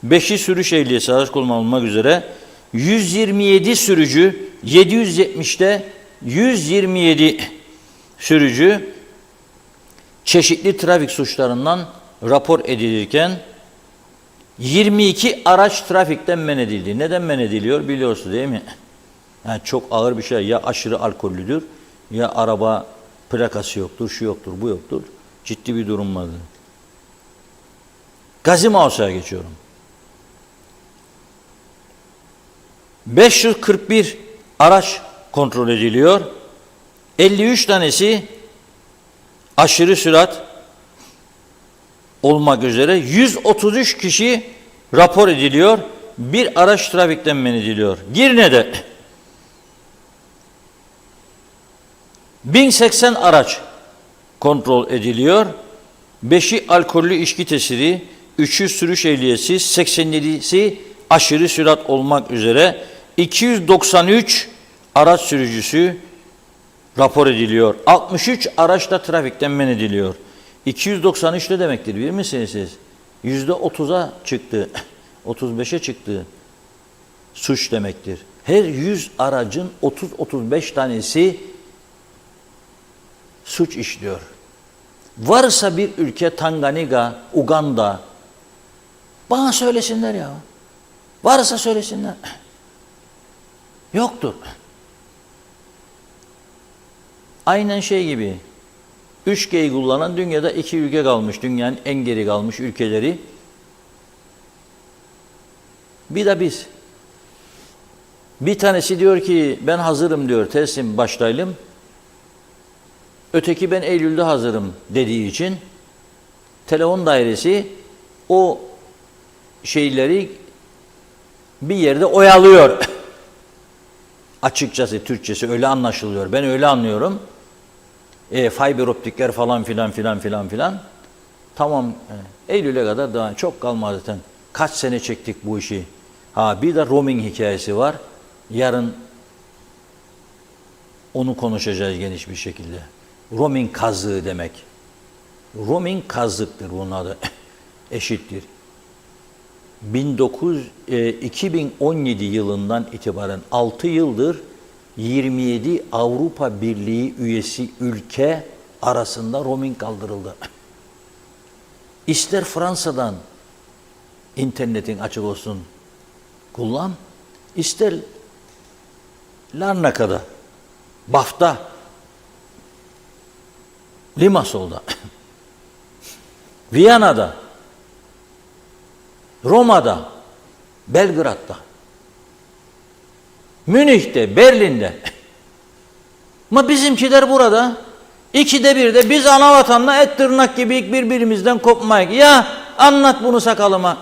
5'i sürüş ehliyeti araç kullanılmak üzere 127 sürücü, 770'te 127 sürücü çeşitli trafik suçlarından rapor edilirken 22 araç trafikten men edildi. Neden men ediliyor biliyorsunuz değil mi? Yani çok ağır bir şey. Ya aşırı alkollüdür, ya araba plakası yoktur, şu yoktur, bu yoktur. Ciddi bir durum vardı. Gazi Mağaza'ya geçiyorum. 541 araç kontrol ediliyor. 53 tanesi aşırı sürat olmak üzere 133 kişi rapor ediliyor. Bir araç trafikten men ediliyor. Girne'de 1080 araç kontrol ediliyor. 5'i alkollü içki tesiri, 3'ü sürüş ehliyetsiz, 87'si aşırı sürat olmak üzere 293 araç sürücüsü rapor ediliyor. 63 araç da trafikten men ediliyor. 293 ne demektir bilir misiniz siz? %30'a çıktı, 35'e çıktı suç demektir. Her 100 aracın 30-35 tanesi suç işliyor. Varsa bir ülke Tanganyika, Uganda, bana söylesinler ya. Varsa söylesinler. Yoktur. Aynen şey gibi. 3G'yi kullanan dünyada 2 ülke kalmış. Dünyanın en geri kalmış ülkeleri. Bir de biz. Bir tanesi diyor ki ben hazırım diyor, teslim başlayalım. Öteki ben Eylül'de hazırım dediği için telefon dairesi o şeyleri bir yerde oyalıyor. Açıkçası Türkçesi öyle anlaşılıyor. Ben öyle anlıyorum. Fiber optikler falan filan. Tamam. Eylül'e kadar daha çok kalmadı zaten. Kaç sene çektik bu işi. Bir de roaming hikayesi var. Yarın onu konuşacağız geniş bir şekilde. Roaming kazığı demek. Roaming kazıktır bunun adı. Eşittir. 2017 yılından itibaren 6 yıldır 27 Avrupa Birliği üyesi ülke arasında roaming kaldırıldı. İster Fransa'dan internetin açık olsun kullan, ister Larnaka'da, Baf'ta, Limassol'da, Viyana'da, Roma'da, Belgrad'da, Münih'te, Berlin'de. Ama bizimkiler burada. 2'de 1'de biz ana vatanla et tırnak gibi birbirimizden kopmayız. Ya anlat bunu sakalıma.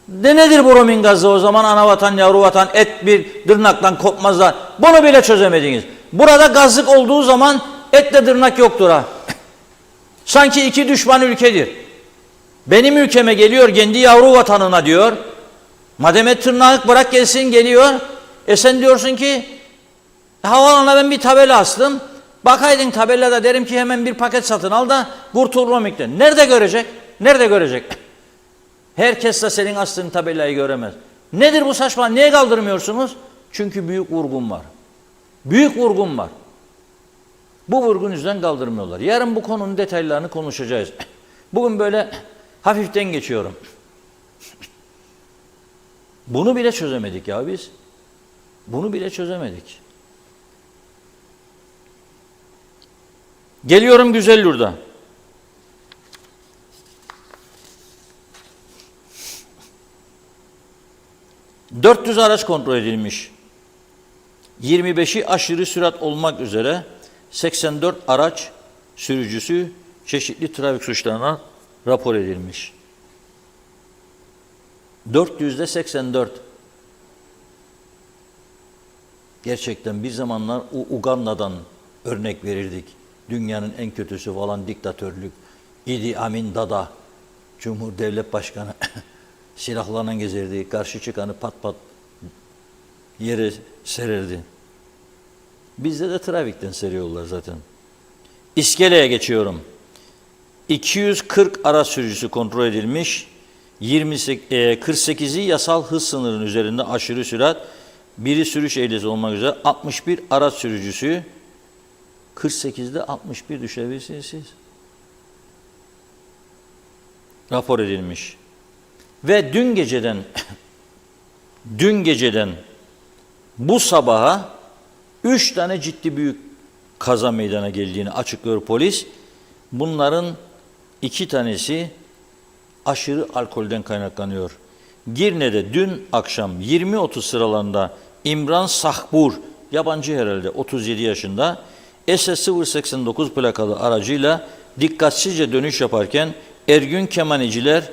De nedir bu roaming gazı o zaman ana vatan, yavru vatan, et bir tırnaktan kopmazlar. Bunu bile çözemediniz. Burada gazlık olduğu zaman etle tırnak yoktur ha. Sanki iki düşman ülkedir. Benim ülkeme geliyor kendi yavru vatanına diyor. Madem et tırnak bırak gelsin geliyor. Sen diyorsun ki havaalanına ben bir tabela astım. Bakaydın tabelada derim ki hemen bir paket satın al da kurtul roaming'den. Nerede görecek? Nerede görecek? Herkes de senin astığın tabelayı göremez. Nedir bu saçma? Niye kaldırmıyorsunuz? Çünkü büyük vurgun var. Büyük vurgun var. Bu vurgun yüzünden kaldırmıyorlar. Yarın bu konunun detaylarını konuşacağız. Bugün böyle hafiften geçiyorum. Bunu bile çözemedik ya biz. Bunu bile çözemedik. Geliyorum Güzelyurt'a. ...400 araç kontrol edilmiş. 25'i aşırı sürat olmak üzere 84 araç sürücüsü çeşitli trafik suçlarına rapor edilmiş. 400'de 84. Gerçekten bir zamanlar Uganda'dan örnek verirdik. Dünyanın en kötüsü falan diktatörlük. Idi Amin Dada, Cumhur Devlet Başkanı silahlarla gezerdi. Karşı çıkanı pat pat yere sererdi. Bizde de trafikten seriyorlar zaten. İskele'ye geçiyorum. 240 araç sürücüsü kontrol edilmiş. 48'i yasal hız sınırının üzerinde aşırı sürat, biri sürüş ehliyeti olmak üzere 61 araç sürücüsü, 48'de 61 düşebilirsiniz siz. Rapor edilmiş. Ve dün geceden bu sabaha 3 tane ciddi büyük kaza meydana geldiğini açıklıyor polis. Bunların 2 tanesi aşırı alkolden kaynaklanıyor. Girne'de dün akşam 20.30 sıralarında İmran Sahbur, yabancı herhalde 37 yaşında, SS089 plakalı aracıyla dikkatsizce dönüş yaparken Ergün Kemaneciler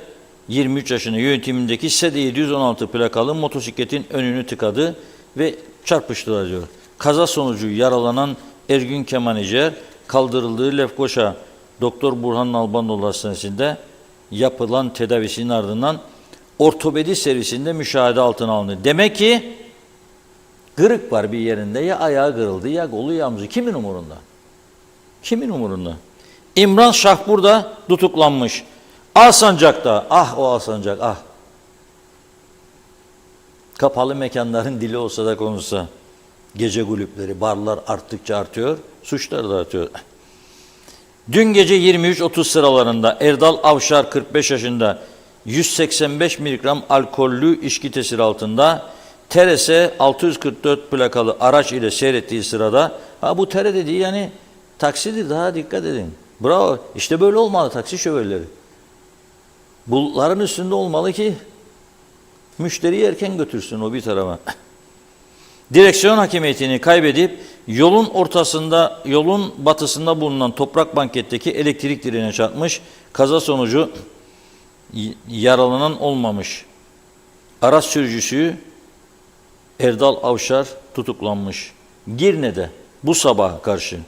23 yaşında yönetimindeki SED 716 plakalı motosikletin önünü tıkadı ve çarpıştılar diyor. Kaza sonucu yaralanan Ergün Kemaneciler kaldırıldığı Lefkoşa Doktor Burhan Nalbandoğlu Hastanesi'nde yapılan tedavisinin ardından ortopedi servisinde müşahede altına alındı. Demek ki kırık var bir yerinde, ya ayağı kırıldı ya kolu ya omzu. Kimin umurunda? Kimin umurunda? İmran Şah burada tutuklanmış. Alsancak'ta, ah o Alsancak, ah. Kapalı mekanların dili olsa da konuşsa, gece kulüpleri, barlar arttıkça artıyor, suçlar da artıyor. Dün gece 23.30 sıralarında Erdal Avşar 45 yaşında 185 miligram alkollü içki tesiri altında TRS 644 plakalı araç ile seyrettiği sırada, ha bu TR dediği yani taksidir, daha dikkat edin. Bravo, işte böyle olmalı taksi şoförleri. Bulutların üstünde olmalı ki müşteriyi erken götürsün o bir tarafa. Direksiyon hakimiyetini kaybedip yolun batısında bulunan toprak banketteki elektrik direğine çarpmış. Kaza sonucu yaralanan olmamış. Araç sürücüsü Erdal Avşar tutuklanmış. Girne'de bu sabah karşı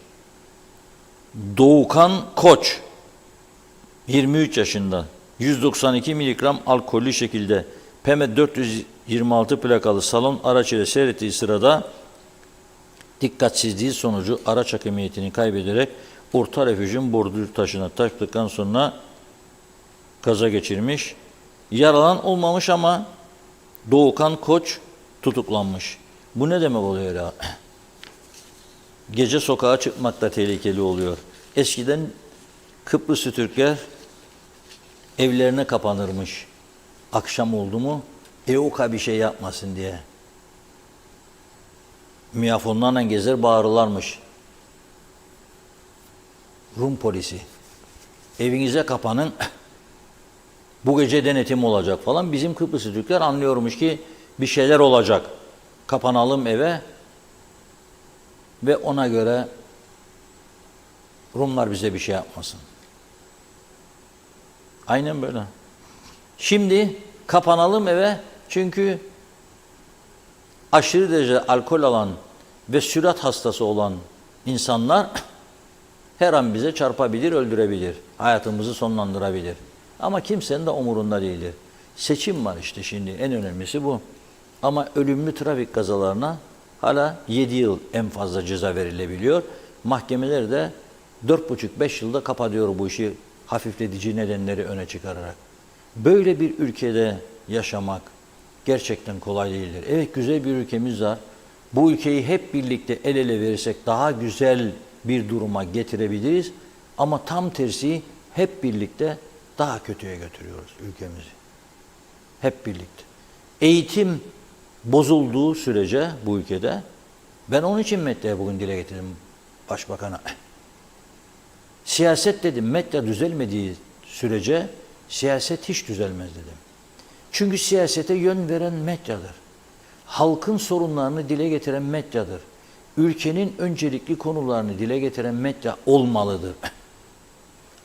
Doğukan Koç 23 yaşında 192 miligram alkollü şekilde PM 426 plakalı salon araç ile seyrettiği sırada dikkatsizliği sonucu araç hakimiyetini kaybederek orta refüjün bordür taşına taktıktan sonra kaza geçirmiş. Yaralanan olmamış ama Doğukan Koç tutuklanmış. Bu ne demek oluyor ya? Gece sokağa çıkmak da tehlikeli oluyor. Eskiden Kıbrıslı Türkler evlerine kapanırmış. Akşam oldu mu EOKA bir şey yapmasın diye. Miyafonlarla gezer bağırırlarmış. Rum polisi. Evinize kapanın. Bu gece denetim olacak falan. Bizim Kıbrıslı Türkler anlıyormuş ki bir şeyler olacak. Kapanalım eve ve ona göre Rumlar bize bir şey yapmasın. Aynen böyle. Şimdi kapanalım eve çünkü aşırı derece alkol alan ve sürat hastası olan insanlar her an bize çarpabilir, öldürebilir. Hayatımızı sonlandırabilir. Ama kimsenin de umurunda değildir. Seçim var işte şimdi, en önemlisi bu. Ama ölümlü trafik kazalarına hala 7 yıl en fazla ceza verilebiliyor. Mahkemeler de 4,5-5 yılda kapatıyor bu işi hafifletici nedenleri öne çıkararak. Böyle bir ülkede yaşamak gerçekten kolay değildir. Evet, güzel bir ülkemiz var. Bu ülkeyi hep birlikte el ele verirsek daha güzel bir duruma getirebiliriz. Ama tam tersi hep birlikte daha kötüye götürüyoruz ülkemizi. Hep birlikte. Eğitim bozulduğu sürece bu ülkede, ben onun için medyaya bugün dile getirdim Başbakan'a. Siyaset dedim, medya düzelmediği sürece siyaset hiç düzelmez dedim. Çünkü siyasete yön veren medyadır. Halkın sorunlarını dile getiren medyadır. Ülkenin öncelikli konularını dile getiren medya olmalıdır.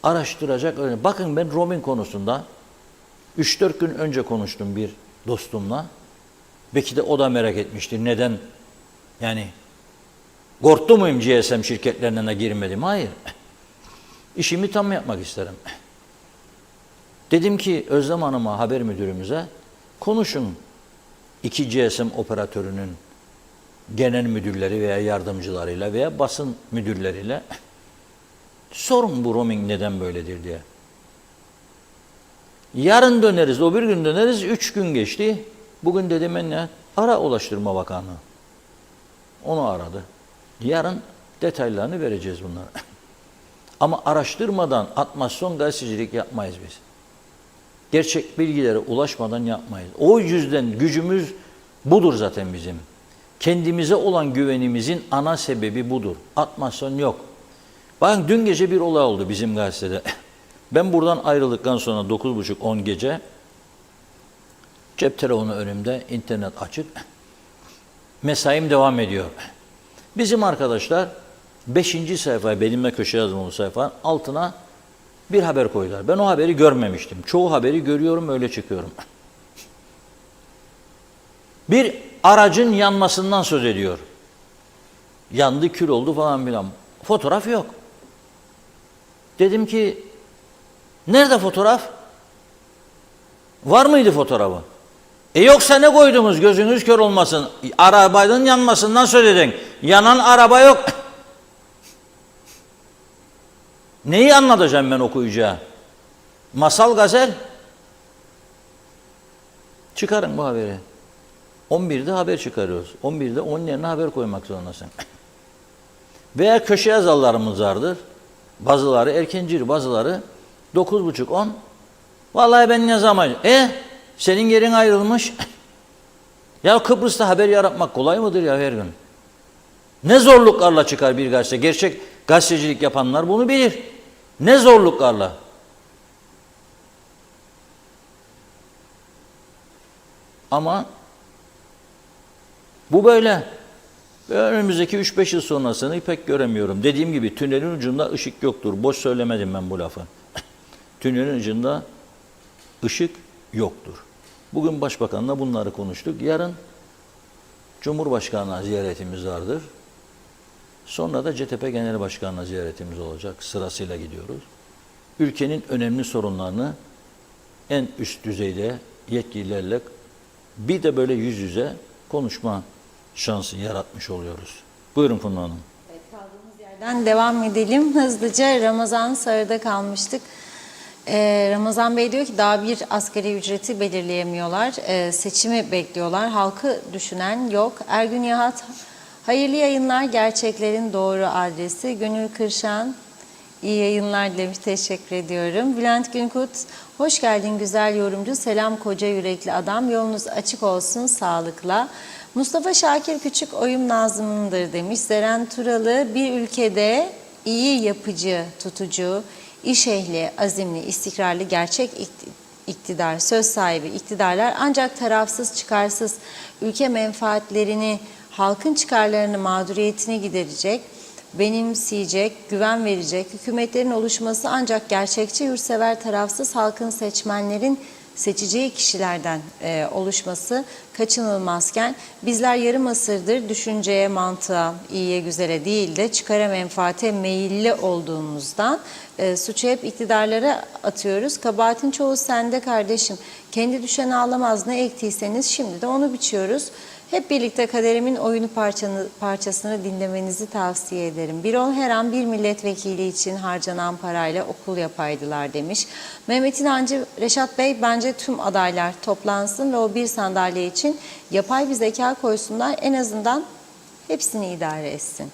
Araştıracak öyle. Bakın ben roaming konusunda 3-4 gün önce konuştum bir dostumla. Belki de o da merak etmiştir. Neden? Yani korktu muyum GSM şirketlerine girmedim? Hayır. İşimi tam yapmak isterim. Dedim ki Özlem Hanım'a, haber müdürümüze, konuşun 2 GSM operatörünün genel müdürleri veya yardımcılarıyla veya basın müdürleriyle sorun bu roaming neden böyledir diye. Yarın döneriz, o bir gün döneriz, 3 gün geçti. Bugün dedim ben ne? Ara Ulaştırma Bakanı. Onu aradı. Yarın detaylarını vereceğiz bunlara. Ama araştırmadan atmasyon gazetecilik yapmayız biz. Gerçek bilgilere ulaşmadan yapmayız. O yüzden gücümüz budur zaten bizim. Kendimize olan güvenimizin ana sebebi budur. Atmasyon yok. Bakın dün gece bir olay oldu bizim gazetede. Ben buradan ayrıldıktan sonra 9.30-10 gece cep telefonu önümde, internet açık. Mesaim devam ediyor. Bizim arkadaşlar 5. sayfaya, benimle köşe yazmalı sayfa altına bir haber koydular. Ben o haberi görmemiştim. Çoğu haberi görüyorum, öyle çıkıyorum. Bir aracın yanmasından söz ediyor. Yandı, kül oldu falan filan. Fotoğraf yok. Dedim ki, nerede fotoğraf? Var mıydı fotoğrafı? Yoksa ne koydunuz, gözünüz kör olmasın. Arabanın yanmasından söyledin. Yanan araba yok. Neyi anlatacağım ben okuyucuya? Masal, gazel. Çıkarın bu haberi. 11'de haber çıkarıyoruz. 11'de onun yerine haber koymak zorundasın. Veya köşe yazarlarımız vardır. Bazıları erkencil, bazıları 9.30-10. Vallahi ben ne zaman? Senin yerin ayrılmış. Ya Kıbrıs'ta haber yaratmak kolay mıdır ya her gün? Ne zorluklarla çıkar bir gazete. Gerçek gazetecilik yapanlar bunu bilir. Ne zorluklarla. Ama bu böyle. Önümüzdeki 3-5 yıl sonrasını pek göremiyorum. Dediğim gibi tünelin ucunda ışık yoktur. Boş söylemedim ben bu lafı. Tünelin ucunda ışık yoktur. Bugün Başbakan'la bunları konuştuk. Yarın Cumhurbaşkanı'na ziyaretimiz vardır. Sonra da CTP Genel Başkanı'na ziyaretimiz olacak. Sırasıyla gidiyoruz. Ülkenin önemli sorunlarını en üst düzeyde yetkililerle bir de böyle yüz yüze konuşma şansı yaratmış oluyoruz. Buyurun Funda Hanım. Evet, kaldığımız yerden devam edelim. Hızlıca Ramazan Sarı'da kalmıştık. Ramazan Bey diyor ki daha bir asgari ücreti belirleyemiyorlar. Seçimi bekliyorlar. Halkı düşünen yok. Ergün Yahat, hayırlı yayınlar, gerçeklerin doğru adresi. Gönül Kırşan, iyi yayınlar demiş. Teşekkür ediyorum. Bülent Günkut, hoş geldin güzel yorumcu. Selam koca yürekli adam. Yolunuz açık olsun sağlıkla. Mustafa Şakir Küçük, oyum Nazım'ındır demiş. Zeren Turalı, bir ülkede iyi yapıcı, tutucu, İş ehli, azimli, istikrarlı, gerçek iktidar, söz sahibi iktidarlar ancak tarafsız, çıkarsız, ülke menfaatlerini, halkın çıkarlarını, mağduriyetini giderecek, benimseyecek, güven verecek, hükümetlerin oluşması ancak gerçekçi, yurtsever, tarafsız, halkın, seçmenlerin seçeceği kişilerden oluşması kaçınılmazken bizler yarım asırdır düşünceye, mantığa, iyiye, güzele değil de çıkara, menfaate meyilli olduğumuzdan suçu hep iktidarlara atıyoruz. Kabahatin çoğu sende kardeşim. Kendi düşen ağlamaz, ne ektiyseniz şimdi de onu biçiyoruz. Hep birlikte kaderimin oyunu parçasını dinlemenizi tavsiye ederim. Birol her an bir milletvekili için harcanan parayla okul yapaydılar demiş. Mehmet İnancı, Reşat Bey bence tüm adaylar toplansın ve o bir sandalye için yapay bir zeka koysunlar. En azından hepsini idare etsin.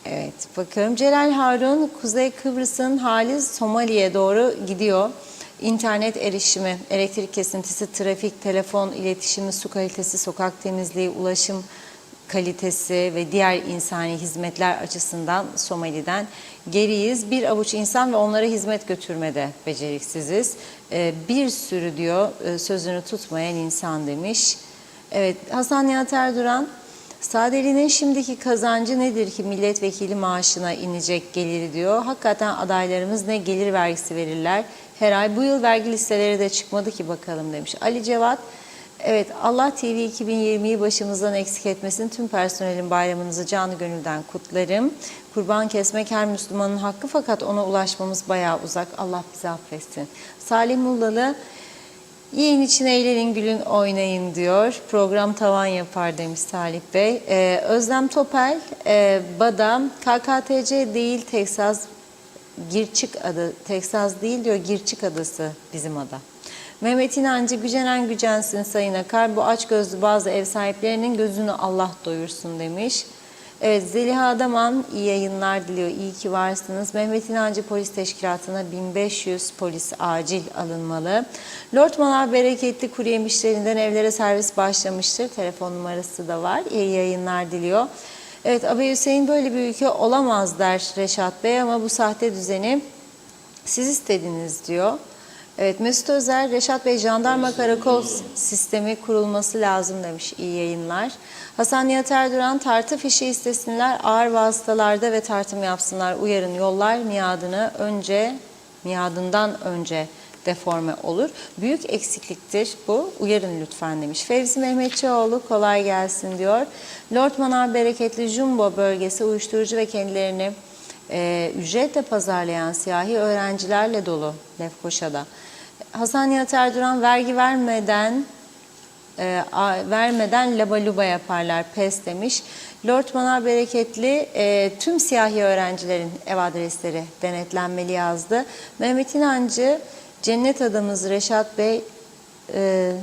Evet, bakıyorum. Celal Harun, Kuzey Kıbrıs'ın hali Somali'ye doğru gidiyor. İnternet erişimi, elektrik kesintisi, trafik, telefon iletişimi, su kalitesi, sokak temizliği, ulaşım kalitesi ve diğer insani hizmetler açısından Somali'den geriyiz. Bir avuç insan ve onlara hizmet götürmede beceriksiziz. Bir sürü diyor sözünü tutmayan insan demiş. Evet, Hasan Nihat Erduran, Sadeli'nin şimdiki kazancı nedir ki milletvekili maaşına inecek geliri diyor. Hakikaten adaylarımız ne gelir vergisi verirler her ay. Bu yıl vergi listeleri de çıkmadı ki bakalım demiş. Ali Cevat, evet Allah TV 2020'yi başımızdan eksik etmesin. Tüm personelin bayramınızı canı gönülden kutlarım. Kurban kesmek her Müslümanın hakkı fakat ona ulaşmamız bayağı uzak. Allah bizi affetsin. Salih Mullalı, yiyin için eğlenin, gülün, oynayın diyor. Program tavan yapar demiş Salih Bey. Özlem Topel, Bada, KKTC değil Teksas, Girçik adı, Teksas değil diyor, Girçik adası bizim ada. Mehmet İnancı, gücenen gücensin Sayın Akar. Bu açgözlü bazı ev sahiplerinin gözünü Allah doyursun demiş. Evet, Zeliha Adaman iyi yayınlar diliyor. İyi ki varsınız. Mehmet İnancı Polis Teşkilatı'na 1500 polis acil alınmalı. Lord Manav bereketli kuru yemişlerinden evlere servis başlamıştır. Telefon numarası da var. İyi yayınlar diliyor. Evet, Abi Hüseyin böyle bir ülke olamaz der Reşat Bey ama bu sahte düzeni siz istediniz diyor. Evet, Mesut Özer, Reşat Bey jandarma karakol sistemi kurulması lazım demiş. İyi yayınlar. Hasan Nihat Erduran, tartı fişi istesinler, ağır vasıtalarda ve tartım yapsınlar. Uyarın, yollar miadından önce deforme olur. Büyük eksikliktir bu. Uyarın lütfen demiş. Fevzi Mehmetçioğlu, kolay gelsin diyor. Lord Manav bereketli Jumbo bölgesi uyuşturucu ve kendilerini ücretle pazarlayan siyahi öğrencilerle dolu Lefkoşa'da. Hasan Nihat Erduran vergi vermeden labaluba yaparlar, pes demiş. Lord Manar Bereketli tüm siyahi öğrencilerin ev adresleri denetlenmeli yazdı. Mehmet İnancı, cennet adamız Reşat Bey,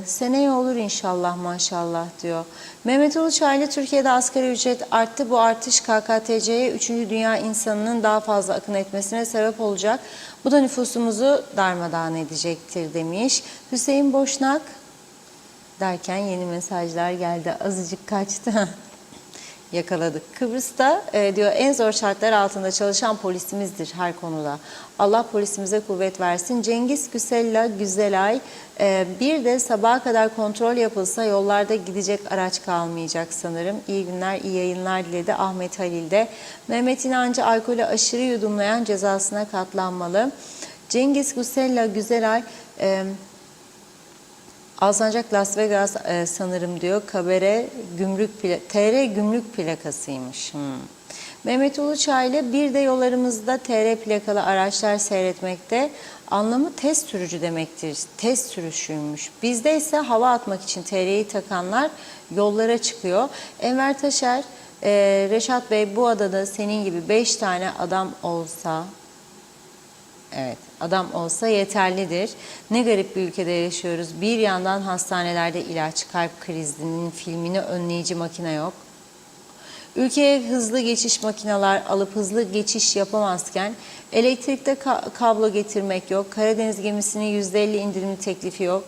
seneye olur inşallah maşallah diyor. Mehmet Uluçaylı, Türkiye'de asgari ücret arttı. Bu artış KKTC'ye 3. dünya insanının daha fazla akın etmesine sebep olacak. Bu da nüfusumuzu darmadağın edecektir demiş. Hüseyin Boşnak derken yeni mesajlar geldi. Azıcık kaçtı. Yakaladık. Kıbrıs'ta diyor en zor şartlar altında çalışan polisimizdir her konuda. Allah polisimize kuvvet versin. Cengiz Güsella Güzelay, bir de sabaha kadar kontrol yapılsa yollarda gidecek araç kalmayacak sanırım. İyi günler, iyi yayınlar diledi Ahmet Halil de. Mehmet İnancı, alkolü aşırı yudumlayan cezasına katlanmalı. Cengiz Güsella Güzelay, Alsancak Las Vegas sanırım diyor. Kabere TR gümrük plakasıymış. Mehmet Uluçaylı, bir de yollarımızda TR plakalı araçlar seyretmekte. Anlamı test sürücü demektir. Test sürüşüymüş. Bizde ise hava atmak için TR'yi takanlar yollara çıkıyor. Enver Taşer, Reşat Bey, bu adada senin gibi 5 tane adam olsa... Evet, adam olsa yeterlidir. Ne garip bir ülkede yaşıyoruz. Bir yandan hastanelerde ilaç, kalp krizinin filmini önleyici makine yok. Ülkeye hızlı geçiş makineler alıp hızlı geçiş yapamazken elektrikte kablo getirmek yok. Karadeniz gemisinin %50 indirimli teklifi yok.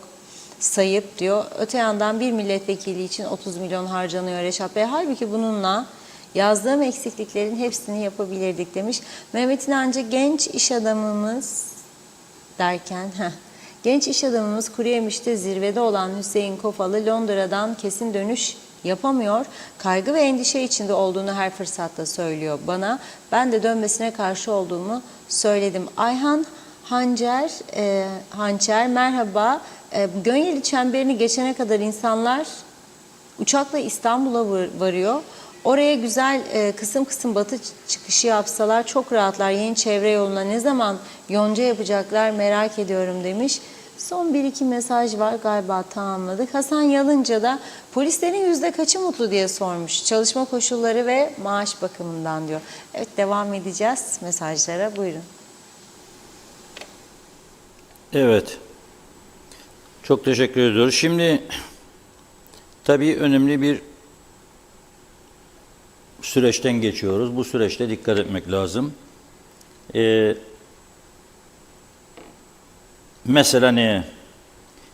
Sayıp diyor. Öte yandan bir milletvekili için 30 milyon harcanıyor Reşat Bey. Halbuki bununla yazdığım eksikliklerin hepsini yapabilirdik demiş. Mehmet İnancı, genç iş adamımız derken genç iş adamımız Kuruyemiş'te zirvede olan Hüseyin Kofalı Londra'dan kesin dönüş yapamıyor. Kaygı ve endişe içinde olduğunu her fırsatta söylüyor bana. Ben de dönmesine karşı olduğumu söyledim. Ayhan Hançer merhaba. Gönyeli çemberini geçene kadar insanlar uçakla İstanbul'a varıyor. Oraya güzel kısım kısım batı çıkışı yapsalar çok rahatlar. Yeni çevre yoluna ne zaman yonca yapacaklar merak ediyorum demiş. Son bir iki mesaj var, galiba tamamladık. Hasan Yalınca da polislerin yüzde kaçı mutlu diye sormuş. Çalışma koşulları ve maaş bakımından diyor. Evet, devam edeceğiz mesajlara, buyurun. Evet. Çok teşekkür ediyoruz. Şimdi tabii önemli bir süreçten geçiyoruz. Bu süreçte dikkat etmek lazım. Mesela ne?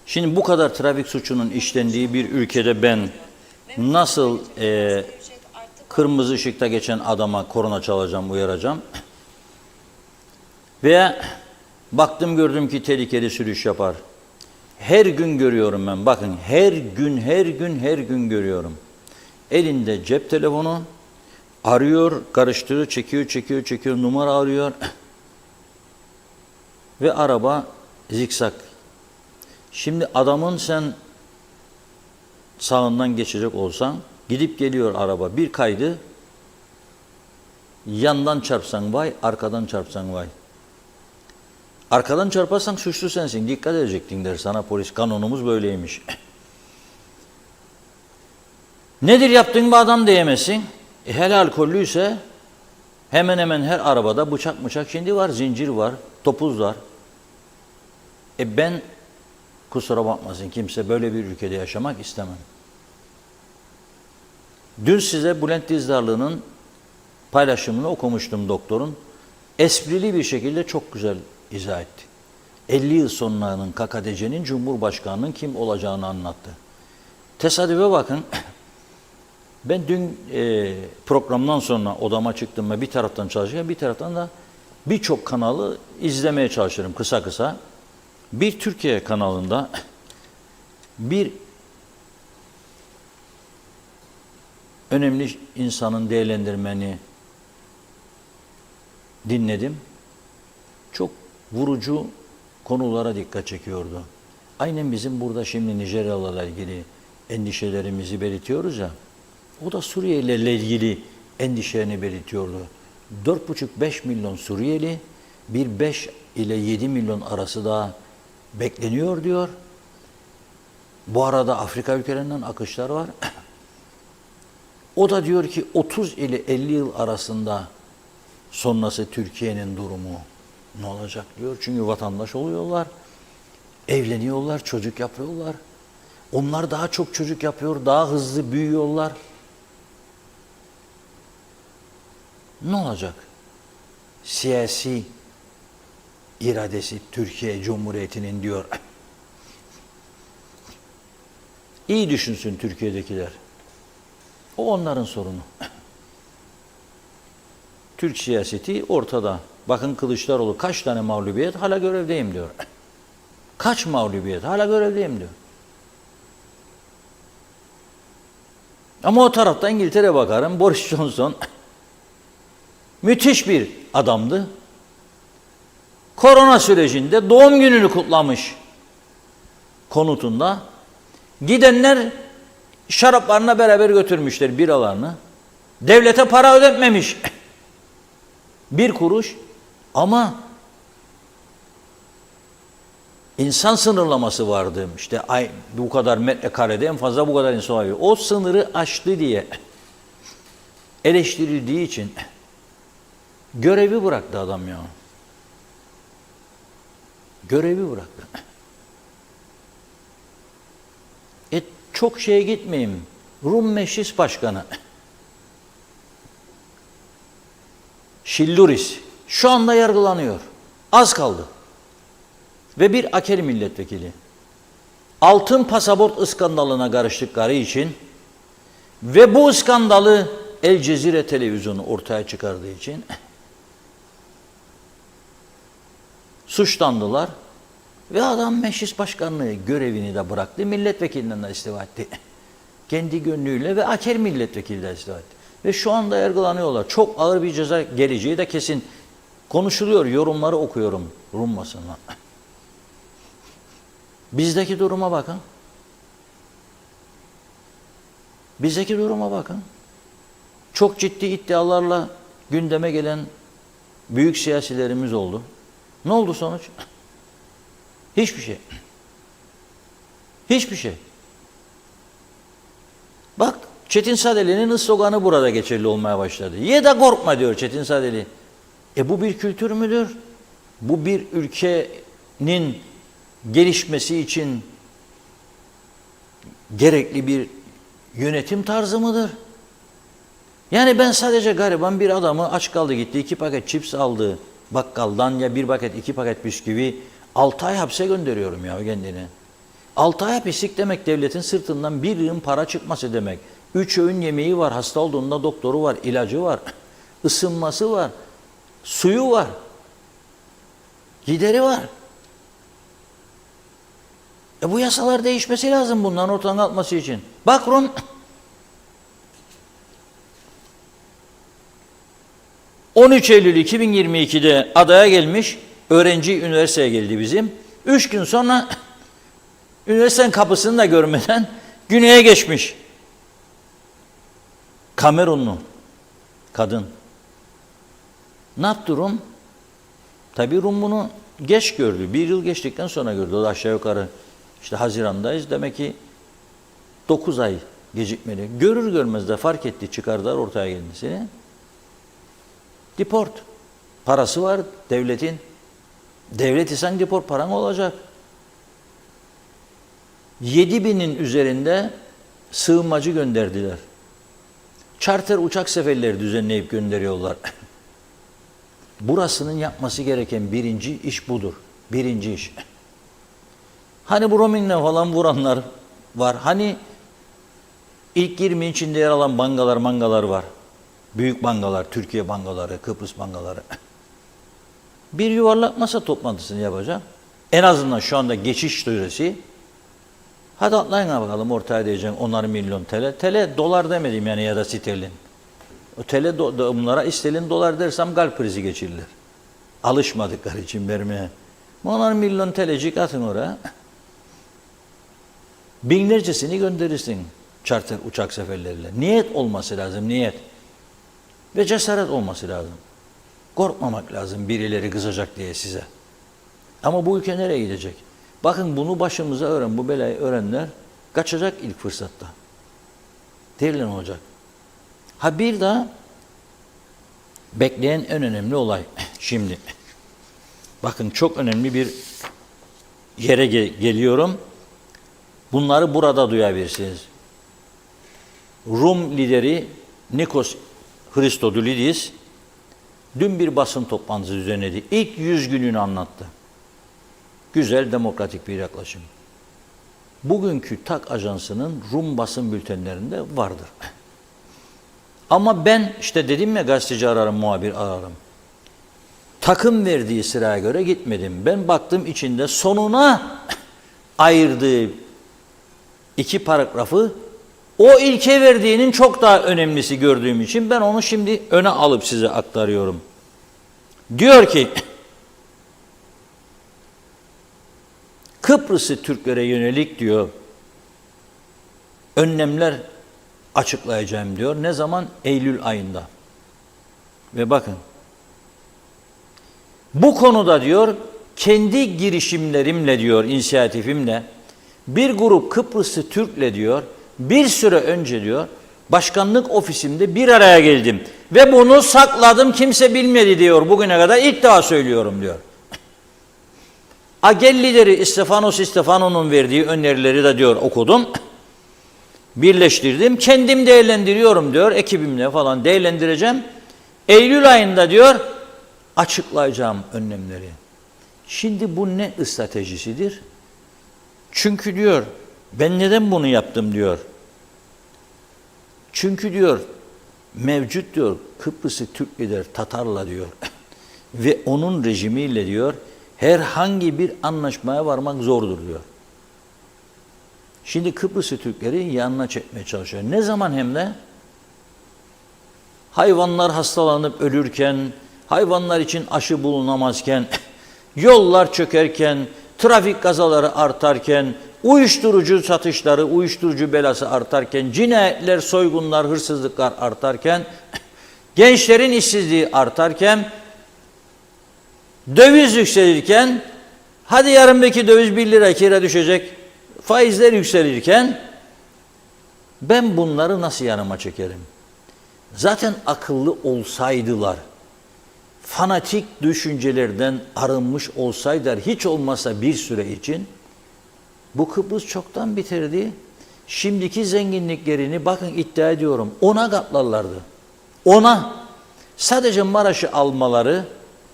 Şimdi bu kadar trafik suçunun işlendiği bir ülkede ben nasıl kırmızı ışıkta geçen adama korna çalacağım, uyaracağım? Veya baktım gördüm ki tehlikeli sürüş yapar. Her gün görüyorum ben. Bakın her gün görüyorum. Elinde cep telefonu, arıyor, karıştırıyor, çekiyor, numara arıyor. Ve araba zikzak. Şimdi adamın sen sağından geçecek olsan, gidip geliyor araba, bir kaydı, yandan çarpsan vay, arkadan çarpsan vay. Arkadan çarparsan suçlu sensin, dikkat edecektin der sana polis, kanunumuz böyleymiş. Nedir yaptığın bu adam diyemezsin. Hele alkollüyse hemen hemen her arabada bıçak şimdi var, zincir var, topuz var. Ben kusura bakmasın kimse, böyle bir ülkede yaşamak istemem. Dün size Bülent Dizdarlı'nın paylaşımını okumuştum, doktorun. Esprili bir şekilde çok güzel izah etti. 50 yıl sonlarının KKTC'nin Cumhurbaşkanı'nın kim olacağını anlattı. Tesadüfe bakın. Ben dün programdan sonra odama çıktım ve bir taraftan çalışırken bir taraftan da birçok kanalı izlemeye çalışırım kısa kısa. Bir Türkiye kanalında bir önemli insanın değerlendirmeni dinledim. Çok vurucu konulara dikkat çekiyordu. Aynen bizim burada şimdi Nijeryalılarla ilgili endişelerimizi belirtiyoruz ya. O da Suriyelilerle ilgili endişelerini belirtiyordu. 4,5-5 milyon Suriyeli, bir 5 ile 7 milyon arası da bekleniyor diyor. Bu arada Afrika ülkelerinden akışlar var. O da diyor ki 30 ile 50 yıl arasında sonrası Türkiye'nin durumu ne olacak diyor. Çünkü vatandaş oluyorlar, evleniyorlar, çocuk yapıyorlar. Onlar daha çok çocuk yapıyor, daha hızlı büyüyorlar. Ne olacak? Siyasi iradesi Türkiye Cumhuriyeti'nin diyor. İyi düşünsün Türkiye'dekiler. O onların sorunu. Türk siyaseti ortada. Bakın Kılıçdaroğlu kaç tane mağlubiyet hala görevdeyim diyor. Kaç mağlubiyet hala görevdeyim diyor. Ama o tarafta İngiltere bakarım. Boris Johnson müthiş bir adamdı. Korona sürecinde doğum gününü kutlamış konutunda. Gidenler şaraplarına beraber götürmüşler biralarını. Devlete para ödetmemiş. Bir kuruş ama insan sınırlaması vardı. İşte bu kadar metrekarede en fazla bu kadar insan var. O sınırı aştı diye eleştirildiği için görevi bıraktı adam ya. Görevi bıraktı. Çok şeye gitmeyeyim. Rum Meclis Başkanı Şilluris şu anda yargılanıyor. Az kaldı. Ve bir AKEL milletvekili. Altın pasaport iskandalına karıştıkları için ve bu iskandalı El Cezire televizyonu ortaya çıkardığı için suçlandılar. Ve adam meclis başkanlığı görevini de bıraktı. Milletvekilinden de istifa etti. Kendi gönlüyle ve AKEL milletvekili de istifa etti. Ve şu anda yargılanıyorlar. Çok ağır bir ceza geleceği de kesin konuşuluyor. Yorumları okuyorum Rum basınına. Bizdeki duruma bakın. Bizdeki duruma bakın. Çok ciddi iddialarla gündeme gelen büyük siyasilerimiz oldu. Ne oldu sonuç? Hiçbir şey. Hiçbir şey. Bak Çetin Sadeli'nin sloganı burada geçerli olmaya başladı. Ye de korkma diyor Çetin Sadeli. Bu bir kültür müdür? Bu bir ülkenin gelişmesi için gerekli bir yönetim tarzı mıdır? Yani ben sadece gariban bir adamı aç kaldı gitti 2 paket chips aldı bakkaldan ya 1 paket 2 paket bisküvi 6 ay hapse gönderiyorum ya kendini. 6 ay hapislik demek devletin sırtından bir yığın para çıkması demek. 3 öğün yemeği var, hasta olduğunda doktoru var, ilacı var, ısınması var, suyu var, gideri var. Bu yasalar değişmesi lazım bunların ortadan kalkması için. Bak Rum 13 Eylül 2022'de adaya gelmiş, öğrenci üniversiteye geldi bizim. 3 gün sonra üniversitenin kapısını da görmeden güneye geçmiş. Kamerunlu kadın. Ne yaptı Rum? Tabii Rum bunu geç gördü. 1 yıl geçtikten sonra gördü. O da aşağı yukarı işte Haziran'dayız. Demek ki 9 ay gecikmeli. Görür görmez de fark etti, çıkardılar ortaya kendisini. Deport. Parası var devletin. Devlet isen deport paran olacak. 7.000'in üzerinde sığınmacı gönderdiler. Charter uçak seferleri düzenleyip gönderiyorlar. Burasının yapması gereken birinci iş budur. Birinci iş. Hani bu romingle falan vuranlar var. Hani ilk 20 içinde yer alan bangalar var. Büyük bangalar, Türkiye bangaları, Kıbrıs bangaları. Bir yuvarlak masa toplantısını yapacağım. En azından şu anda geçiş süresi. Hadi atlayın bakalım ortaya diyeceğim 10'ar milyon TL. TL dolar demedim yani ya da sterlin. O TL bunlara sterlin dolar dersem kalp krizi geçirirler. Alışmadıkları için vermeye. 10'ar milyon TL'cik atın oraya. Binlercesini gönderirsin charter uçak seferleriyle. Niyet olması lazım, niyet. Ve cesaret olması lazım. Korkmamak lazım birileri kızacak diye size. Ama bu ülke nereye gidecek? Bakın bunu başımıza bu belayı öğrenler kaçacak ilk fırsatta. Değerli olacak. Ha bir daha bekleyen en önemli olay şimdi. Bakın çok önemli bir yere geliyorum. Bunları burada duyabilirsiniz. Rum lideri Nikos Christodoulidis dün bir basın toplantısı düzenledi. İlk 100 gününü anlattı. Güzel, demokratik bir yaklaşım. Bugünkü TAK Ajansı'nın Rum basın bültenlerinde vardır. Ama ben işte dedim ya gazeteci ararım, muhabir ararım. TAK'ın verdiği sıraya göre gitmedim. Ben baktım içinde sonuna ayırdığı 2 paragrafı o ilke verdiğinin çok daha önemlisi gördüğüm için ben onu şimdi öne alıp size aktarıyorum. Diyor ki Kıbrıs'ı Türklere yönelik diyor önlemler açıklayacağım diyor. Ne zaman? Eylül ayında. Ve bakın bu konuda diyor kendi girişimlerimle diyor inisiyatifimle bir grup Kıbrıslı Türk'le diyor bir süre önce diyor başkanlık ofisimde bir araya geldim ve bunu sakladım kimse bilmedi diyor bugüne kadar ilk defa söylüyorum diyor. AGEL lideri Stefano'nun verdiği önerileri de diyor okudum. Birleştirdim. Kendim değerlendiriyorum diyor. Ekibimle falan değerlendireceğim. Eylül ayında diyor açıklayacağım önlemleri. Şimdi bu ne stratejisidir? Çünkü diyor ben neden bunu yaptım diyor. Çünkü diyor mevcut diyor Kıbrıs'ı Türk lider Tatar'la diyor ve onun rejimiyle diyor herhangi bir anlaşmaya varmak zordur diyor. Şimdi Kıbrıs'ı Türkleri yanına çekmeye çalışıyor. Ne zaman hem de? Hayvanlar hastalanıp ölürken, hayvanlar için aşı bulunamazken, yollar çökerken, trafik kazaları artarken, uyuşturucu satışları, uyuşturucu belası artarken, cinayetler, soygunlar, hırsızlıklar artarken, gençlerin işsizliği artarken, döviz yükselirken, hadi yarın belki döviz 1 lira 2 lira düşecek, faizler yükselirken ben bunları nasıl yanıma çekerim? Zaten akıllı olsaydılar, fanatik düşüncelerden arınmış olsaydılar, hiç olmazsa bir süre için bu Kıbrıs çoktan bitirdi. Şimdiki zenginliklerini bakın iddia ediyorum 10'a katlarlardı. 10'a. Sadece Maraş'ı almaları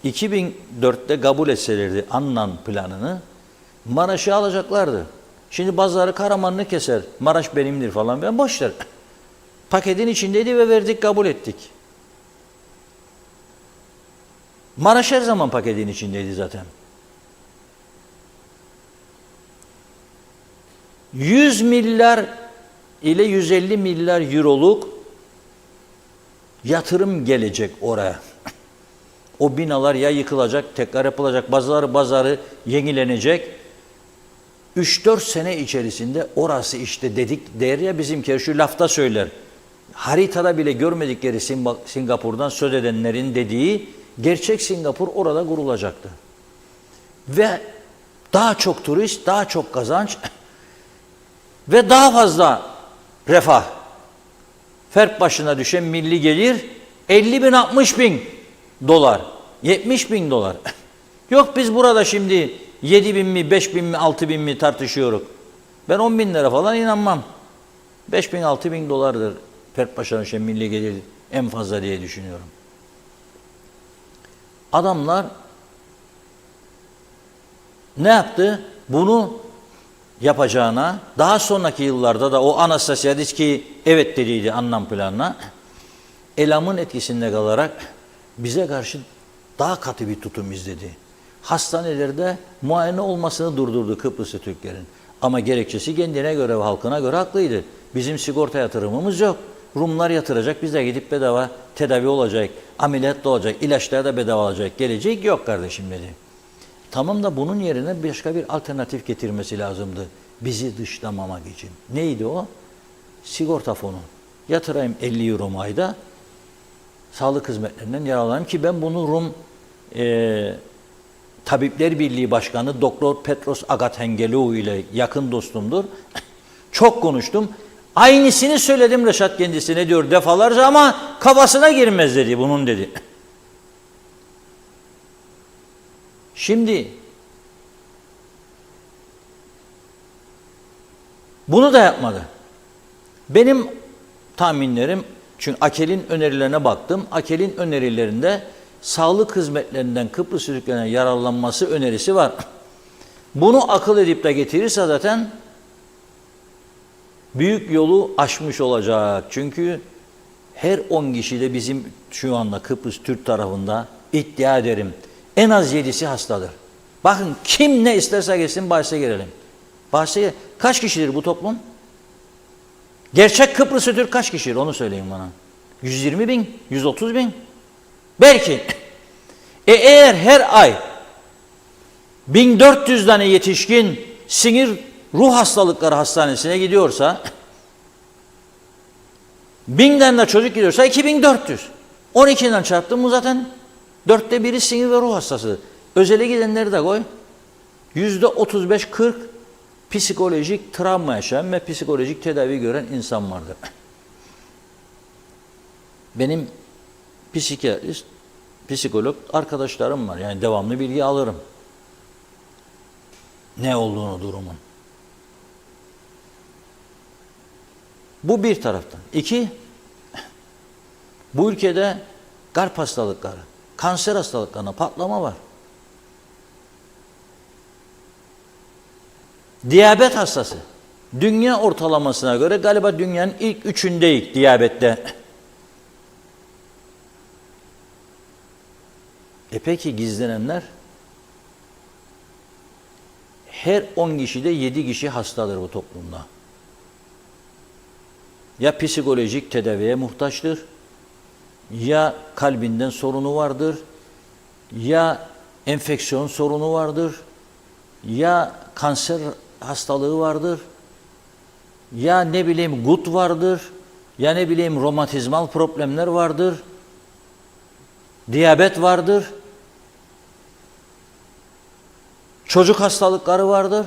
2004'te kabul etselerdi Annan planını Maraş'ı alacaklardı. Şimdi bazıları Karaman'ını keser. Maraş benimdir falan. Ben boş ver. Paketin içindeydi ve verdik kabul ettik. Maraş her zaman paketin içindeydi zaten. 100 milyar ile 150 milyar euroluk yatırım gelecek oraya. O binalar ya yıkılacak, tekrar yapılacak, bazıları yenilenecek. 3-4 sene içerisinde orası işte dedik der ya bizimkiler şu lafta söyler. Haritada bile görmedikleri Singapur'dan söz edenlerin dediği gerçek Singapur orada kurulacaktı. Ve daha çok turist, daha çok kazanç ve daha fazla refah. Fert başına düşen milli gelir 50 bin 60 bin dolar, 70 bin dolar. Yok biz burada şimdi 7 bin mi, 5 bin mi, 6 bin mi tartışıyoruz. Ben 10 bin lira falan inanmam. 5 bin, 6 bin dolardır fert başına düşen milli gelir en fazla diye düşünüyorum. Adamlar ne yaptı? Bunu yapacağına, daha sonraki yıllarda da o Anastasiadis ki evet dediydi Annan planına, Elam'ın etkisinde kalarak bize karşı daha katı bir tutum izledi. Hastanelerde muayene olmasını durdurdu Kıbrıslı Türklerin. Ama gerekçesi kendine göre ve halkına göre haklıydı. Bizim sigorta yatırımımız yok. Rumlar yatıracak, biz de gidip bedava tedavi olacak, ameliyat da olacak, ilaçlar da bedava olacak, gelecek yok kardeşim dedi. Tamam da bunun yerine başka bir alternatif getirmesi lazımdı. Bizi dışlamamak için. Neydi o? Sigorta fonu. Yatırayım 50 euro ayda, sağlık hizmetlerinden yararlanayım ki ben bunu Rum Tabipler Birliği Başkanı Doktor Petros Agatengelou ile yakın dostumdur. Çok konuştum. Aynısını söyledim Reşat kendisine diyor defalarca ama kafasına girmez dedi bunun dedi. Şimdi bunu da yapmadı. Benim tahminlerim, çünkü AKEL'in önerilerine baktım. AKEL'in önerilerinde sağlık hizmetlerinden Kıbrıs Türklerine yararlanması önerisi var. Bunu akıl edip de getirirse zaten büyük yolu aşmış olacak. Çünkü her 10 kişi de bizim şu anda Kıbrıs Türk tarafında iddia ederim en az 7'si hastadır. Bakın kim ne isterse gelsin bahse girelim. Kaç kişidir bu toplum? Gerçek Kıbrıs'ı Türk kaç kişidir onu söyleyin bana. 120 bin, 130 bin. Belki. Eğer her ay 1400 tane yetişkin sinir ruh hastalıkları hastanesine gidiyorsa 1000 tane de çocuk gidiyorsa 2400. 12'den çarptım mı zaten 4'te biri sinir ve ruh hastası. Özele gidenleri de koy. %35-40 psikolojik travma yaşayan ve psikolojik tedavi gören insan vardır. Benim psikiyatrist, psikolog arkadaşlarım var. Yani devamlı bilgi alırım. Ne olduğunu durumun. Bu bir taraftan. 2, bu ülkede kalp hastalıkları, kanser hastalıklarına patlama var. Diyabet hastası. Dünya ortalamasına göre galiba dünyanın ilk 3'ündeyiz diyabette. Peki gizlenenler? Her 10 kişide 7 kişi hastadır bu toplumda. Ya psikolojik tedaviye muhtaçtır, ya kalbinden sorunu vardır, ya enfeksiyon sorunu vardır, ya kanser hastalığı vardır, ya ne bileyim gut vardır, ya ne bileyim romatizmal problemler vardır, diyabet vardır, çocuk hastalıkları vardır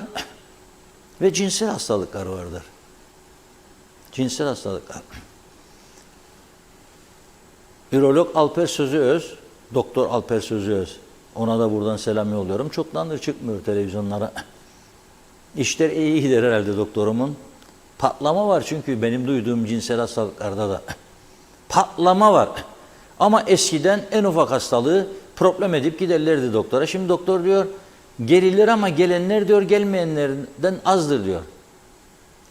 ve cinsel hastalıkları vardır. Cinsel hastalıklar. Ürolog Alper Sözüöz, Doktor Alper Sözüöz, ona da buradan selam yolluyorum. Çoktandır çıkmıyor televizyonlara. İşler iyi gider herhalde doktorumun. Patlama var çünkü benim duyduğum cinsel hastalıklarda da. Patlama var. Ama eskiden en ufak hastalığı problem edip giderlerdi doktora. Şimdi doktor diyor gelilir ama gelenler diyor gelmeyenlerden azdır diyor.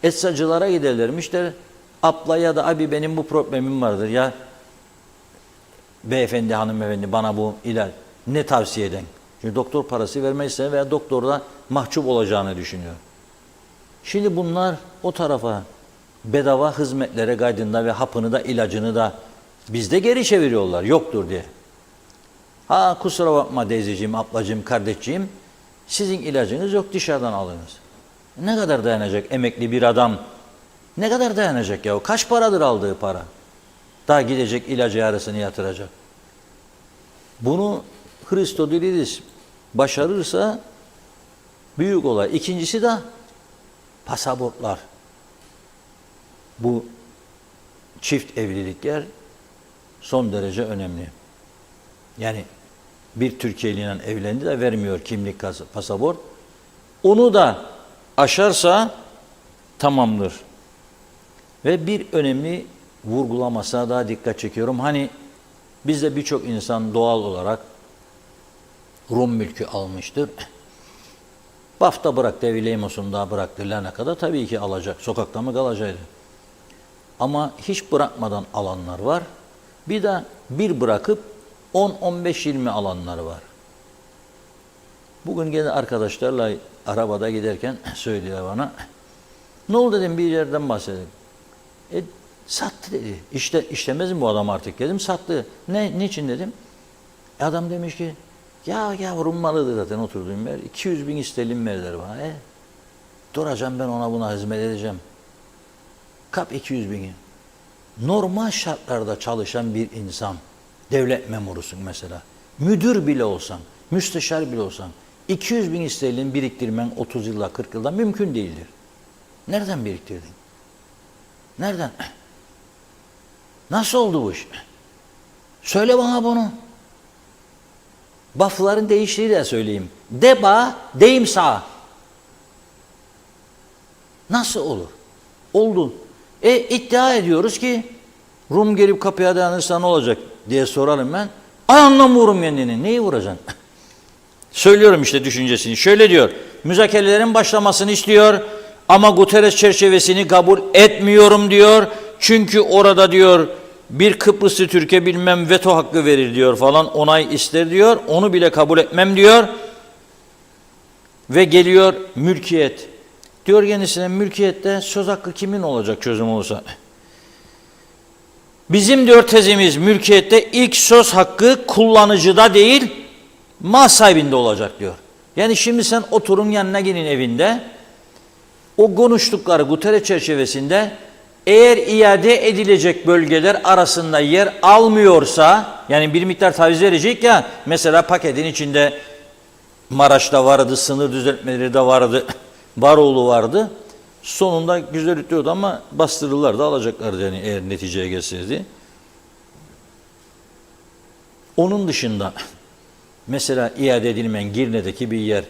Eczacılara giderlermiş de abla ya da abi benim bu problemim vardır ya beyefendi hanımefendi bana bu ilaç ne tavsiye eden? Çünkü doktor parası vermezse veya doktorda mahcup olacağını düşünüyor. Şimdi bunlar o tarafa bedava hizmetlere kaydında ve hapını da ilacını da bizde geri çeviriyorlar yoktur diye. Ha kusura bakma teyzeciğim, ablacığım, kardeşciğim sizin ilacınız yok dışarıdan alınız. Ne kadar dayanacak emekli bir adam? Ne kadar dayanacak ya? Kaç paradır aldığı para? Daha gidecek ilacı yarısını yatıracak. Bunu Christodoulidis başarırsa büyük olay. İkincisi de pasaportlar. Bu çift evlilikler son derece önemli. Yani bir Türkiye'liyle evlendi de vermiyor kimlik pasaport. Onu da aşarsa tamamdır. Ve bir önemli vurgulamasına daha dikkat çekiyorum. Hani bizde birçok insan doğal olarak Rum mülkü almıştır. Bafta bıraktı, Vileymos'unda bıraktı Larnaka'da tabii ki alacak. Sokakta mı kalacaktı? Ama hiç bırakmadan alanlar var. Bir de bir bırakıp 10-15-20 alanlar var. Bugün gene arkadaşlarla arabada giderken söylüyor bana. Ne oldu dedim bir yerden bahsedelim. Sattı dedi. İşlemez mi bu adam artık dedim. Sattı. Niçin dedim. Adam demiş ki ya yavrum malıdır zaten oturduğum yer. 200 bin istelim verdiler bana. Duracağım ben ona buna hizmet edeceğim. Kap 200 bini. Normal şartlarda çalışan bir insan, devlet memurusun mesela, müdür bile olsan, müsteşar bile olsan 200 bin sterlin biriktirmen 30 yılda 40 yılda mümkün değildir. Nereden biriktirdin? Nereden? Nasıl oldu bu iş? Söyle bana bunu. Buff'ların değiştiği de söyleyeyim. Deba, deyim sağ. Nasıl olur? Oldu. İddia ediyoruz ki Rum gelip kapıya dayanırsa ne olacak diye sorarım ben. Ayağından vururum kendini. Neyi vuracaksın? Söylüyorum işte düşüncesini. Şöyle diyor. Müzakerelerin başlamasını istiyor ama Guterres çerçevesini kabul etmiyorum diyor. Çünkü orada diyor bir Kıbrıslı Türkiye bilmem veto hakkı verir diyor falan, onay ister diyor. Onu bile kabul etmem diyor. Ve geliyor mülkiyet. Diyor kendisine mülkiyette söz hakkı kimin olacak çözüm olursa. Bizim diyor tezimiz mülkiyette ilk söz hakkı kullanıcıda değil mal sahibinde olacak diyor. Yani şimdi sen oturun yanına gelin evinde, o konuştukları Guterres çerçevesinde eğer iade edilecek bölgeler arasında yer almıyorsa, yani bir miktar taviz verecek ya, mesela paketin içinde Maraş'ta vardı, sınır düzeltmeleri de vardı, Baroğlu vardı. Sonunda güzel ötüyordu ama bastırırlar da alacaklardı yani eğer neticeye gelseydi. Onun dışında mesela iade edilmeyen Girne'deki bir yer,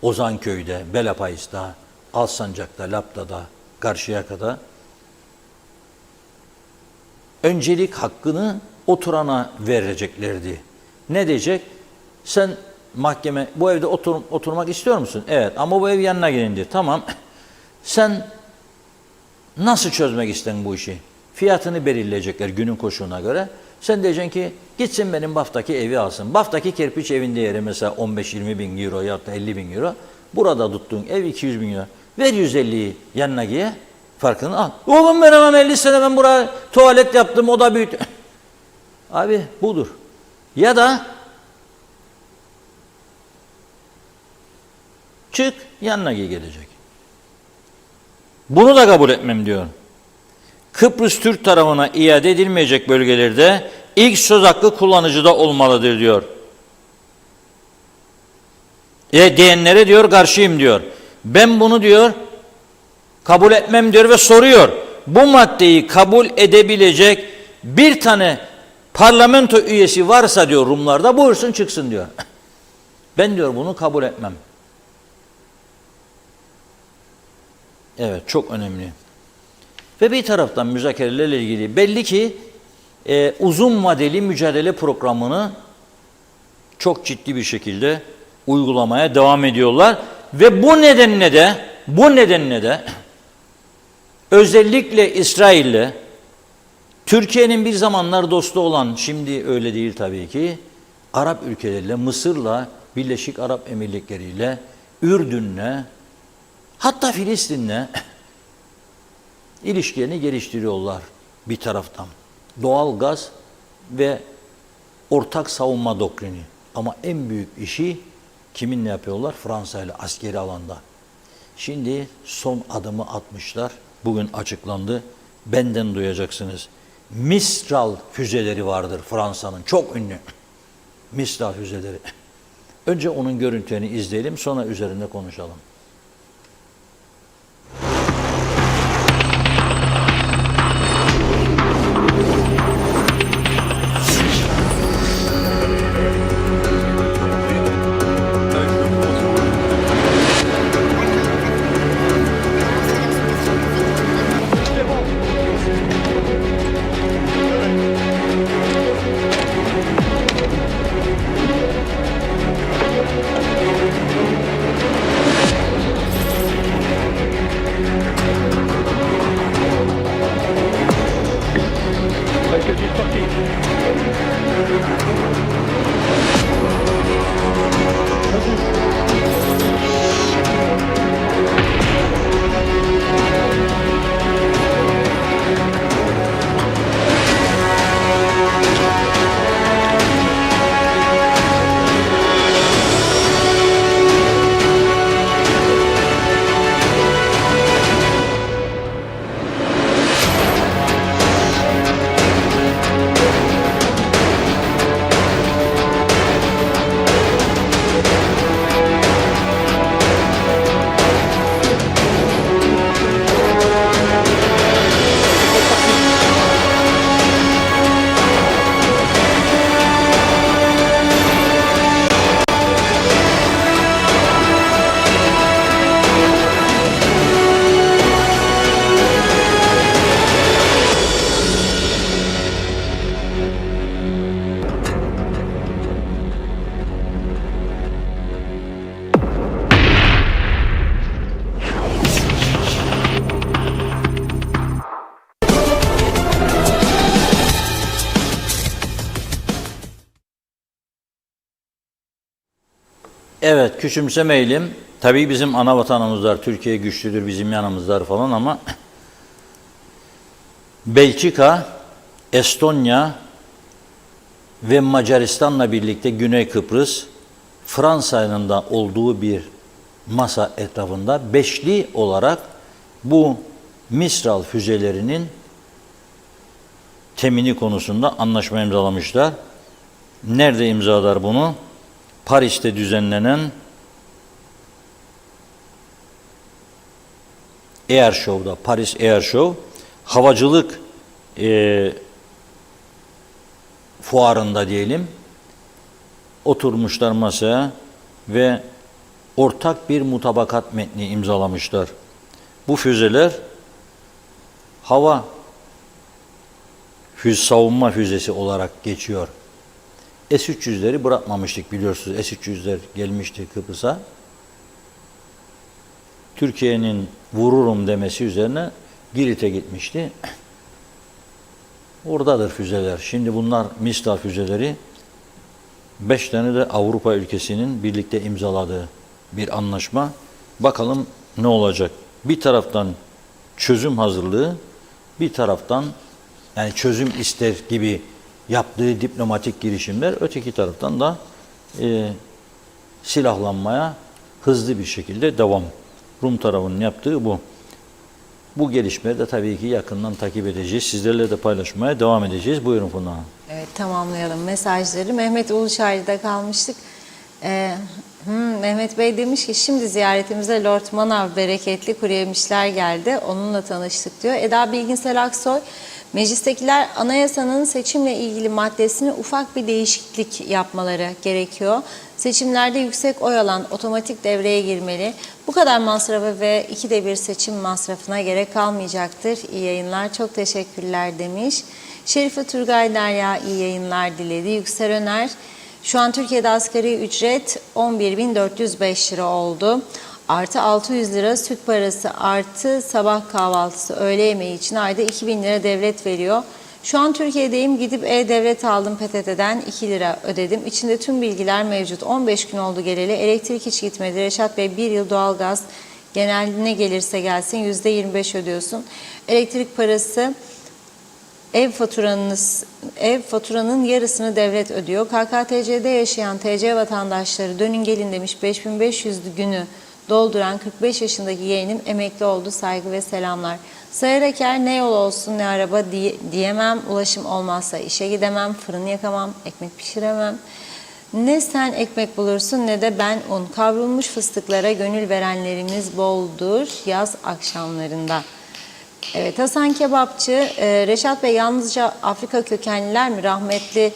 Ozanköy'de, Belapayız'da, Alsancak'ta, Lapta'da, Karşıyaka'da öncelik hakkını oturana vereceklerdi. Ne diyecek? Sen mahkeme, bu evde oturmak istiyor musun? Evet, ama bu ev yanına gelindir. Tamam. Sen nasıl çözmek isten bu işi? Fiyatını belirleyecekler günün koşuluna göre. Sen diyeceksin ki gitsin benim Baf'taki evi alsın. Baf'taki kerpiç evin değeri mesela 15-20 bin euro ya da 50 bin euro. Burada tuttuğun ev 200 bin euro. Ver 150'yi yanına giye, farkını al. Oğlum ben hemen 50 sene ben buraya tuvalet yaptım, o da büyüdü. Abi budur. Ya da çık yanına giy gelecek. Bunu da kabul etmem diyor. Kıbrıs Türk tarafına iade edilmeyecek bölgelerde ilk söz hakkı kullanıcıda olmalıdır diyor. Diyenlere diyor karşıyım diyor. Ben bunu diyor kabul etmem diyor ve soruyor. Bu maddeyi kabul edebilecek bir tane parlamento üyesi varsa diyor Rumlarda buyursun çıksın diyor. Ben diyor bunu kabul etmem. Evet, çok önemli. Ve bir taraftan müzakerelerle ilgili belli ki uzun vadeli mücadele programını çok ciddi bir şekilde uygulamaya devam ediyorlar. Ve bu nedenle de özellikle İsrail'le Türkiye'nin bir zamanlar dostu olan, şimdi öyle değil tabii ki, Arap ülkeleriyle, Mısır'la, Birleşik Arap Emirlikleri'yle, Ürdün'le, hatta Filistin'le ilişkilerini geliştiriyorlar bir taraftan. Doğal gaz ve ortak savunma doktrini. Ama en büyük işi kiminle yapıyorlar? Fransa ile askeri alanda. Şimdi son adımı atmışlar. Bugün açıklandı. Benden duyacaksınız. Mistral füzeleri vardır Fransa'nın. Çok ünlü. Mistral füzeleri. Önce onun görüntülerini izleyelim, sonra üzerinde konuşalım. Evet, küçümsemeyelim. Tabii bizim ana vatanımız var, Türkiye güçlüdür, bizim yanımızlar falan ama Belçika, Estonya ve Macaristan'la birlikte Güney Kıbrıs, Fransa'nın da olduğu bir masa etrafında beşli olarak bu Mistral füzelerinin temini konusunda anlaşma imzalamışlar. Nerede imzalar bunu? Paris'te düzenlenen Air Show'da, Paris Air Show, havacılık fuarında diyelim, oturmuşlar masaya ve ortak bir mutabakat metni imzalamışlar. Bu füzeler hava savunma füzesi olarak geçiyor. S-300'leri bırakmamıştık biliyorsunuz. S-300'ler gelmişti Kıbrıs'a. Türkiye'nin vururum demesi üzerine Girit'e gitmişti. Oradadır füzeler. Şimdi bunlar Mistral füzeleri. 5 tane de Avrupa ülkesinin birlikte imzaladığı bir anlaşma. Bakalım ne olacak? Bir taraftan çözüm hazırlığı, bir taraftan yani çözüm ister gibi yaptığı diplomatik girişimler, öteki taraftan da silahlanmaya hızlı bir şekilde devam. Rum tarafının yaptığı bu. Bu gelişmeleri de tabii ki yakından takip edeceğiz. Sizlerle de paylaşmaya devam edeceğiz. Buyurun Funda Hanım. Evet, tamamlayalım mesajları. Mehmet Uluçaylı'da kalmıştık. Mehmet Bey demiş ki şimdi ziyaretimize Lord Manav bereketli kuru yemişler geldi. Onunla tanıştık diyor. Eda Bilginsel Aksoy, meclistekiler anayasanın seçimle ilgili maddesine ufak bir değişiklik yapmaları gerekiyor. Seçimlerde yüksek oy alan otomatik devreye girmeli. Bu kadar masrafa ve 2'de 1 seçim masrafına gerek kalmayacaktır. İyi yayınlar, çok teşekkürler demiş. Şerife Turgay Derya iyi yayınlar diledi. Yüksel Öner, şu an Türkiye'de asgari ücret 11.405 lira oldu. Artı 600 lira süt parası artı sabah kahvaltısı öğle yemeği için ayda 2.000 lira devlet veriyor. Şu an Türkiye'deyim, gidip e-devlet aldım PTT'den 2 lira ödedim. İçinde tüm bilgiler mevcut. 15 gün oldu geleli, elektrik hiç gitmedi. Reşat Bey 1 yıl doğalgaz genel ne gelirse gelsin %25 ödüyorsun. Elektrik parası ev faturanın yarısını devlet ödüyor. KKTC'de yaşayan TC vatandaşları dönün gelin demiş. 5500 günü dolduran 45 yaşındaki yeğenim emekli oldu. Saygı ve selamlar. Sayar Eker, ne yol olsun ne araba diyemem. Ulaşım olmazsa işe gidemem. Fırın yakamam. Ekmek pişiremem. Ne sen ekmek bulursun ne de ben un. Kavrulmuş fıstıklara gönül verenlerimiz boldur yaz akşamlarında. Evet, Hasan Kebapçı, Reşat Bey yalnızca Afrika kökenliler mi? Rahmetli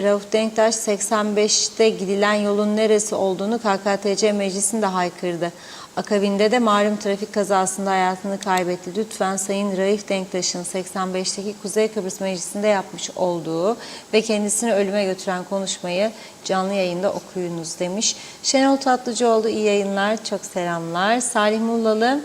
Rauf Denktaş 85'te gidilen yolun neresi olduğunu KKTC meclisinde haykırdı. Akabinde de malum trafik kazasında hayatını kaybetti. Lütfen Sayın Rauf Denktaş'ın 85'teki Kuzey Kıbrıs Meclisi'nde yapmış olduğu ve kendisini ölüme götüren konuşmayı canlı yayında okuyunuz demiş. Şenol Tatlıcıoğlu iyi yayınlar, çok selamlar. Salih Mullalı,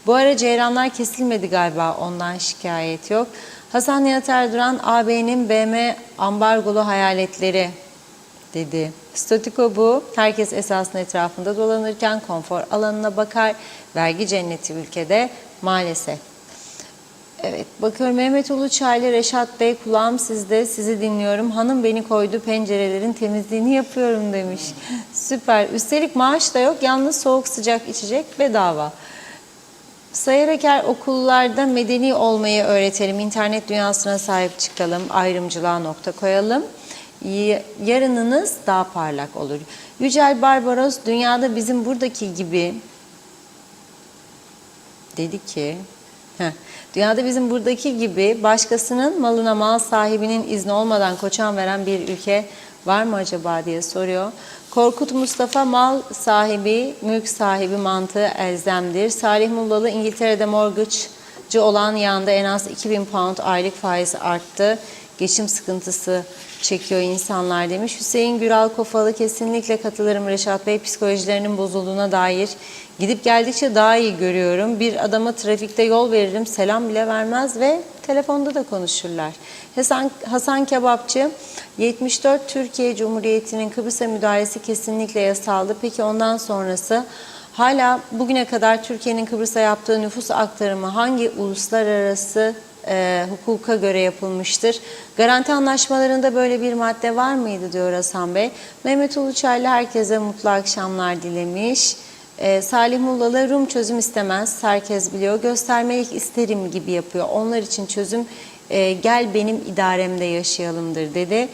bu ara ceyranlar kesilmedi galiba, ondan şikayet yok. Hasan Nihat Erduran, AB'nin BM ambargolu hayaletleri dedi. Statiko bu. Herkes esasının etrafında dolanırken konfor alanına bakar. Vergi cenneti ülkede maalesef. Evet, bakıyorum Mehmet Uluçaylı, Reşat Bey kulağım sizde, sizi dinliyorum. Hanım beni koydu, pencerelerin temizliğini yapıyorum demiş. Süper. Üstelik maaş da yok, yalnız soğuk sıcak içecek bedava. Sayar Eker, okullarda medeni olmayı öğretelim, internet dünyasına sahip çıkalım, ayrımcılığa nokta koyalım. Yarınınız daha parlak olur. Yücel Barbaros, dünyada bizim buradaki gibi dedi ki, dünyada bizim buradaki gibi başkasının malına mal sahibinin izni olmadan koçan veren bir ülke var mı acaba diye soruyor. Korkut Mustafa, mal sahibi, mülk sahibi mantığı elzemdir. Salih Mullalı, İngiltere'de mortgage'cı olan yanda en az 2000 pound aylık faiz arttı. geçim sıkıntısı çekiyor insanlar demiş. Hüseyin Güral Kofalı, kesinlikle katılırım Reşat Bey, psikolojilerinin bozulduğuna dair. Gidip geldikçe daha iyi görüyorum. Bir adama trafikte yol veririm, selam bile vermez ve telefonda da konuşurlar. Hasan Kebapçı, 74 Türkiye Cumhuriyeti'nin Kıbrıs'a müdahalesi kesinlikle yasaldı. Peki ondan sonrası? Hala bugüne kadar Türkiye'nin Kıbrıs'a yaptığı nüfus aktarımı hangi uluslararası hukuka göre yapılmıştır? Garanti anlaşmalarında böyle bir madde var mıydı diyor Hasan Bey. Mehmet Uluçaylı herkese mutlu akşamlar dilemiş. Salih Mullalı, Rum çözüm istemez, herkes biliyor. Göstermelik isterim gibi yapıyor. Onlar için çözüm gel benim idaremde yaşayalımdır dedi.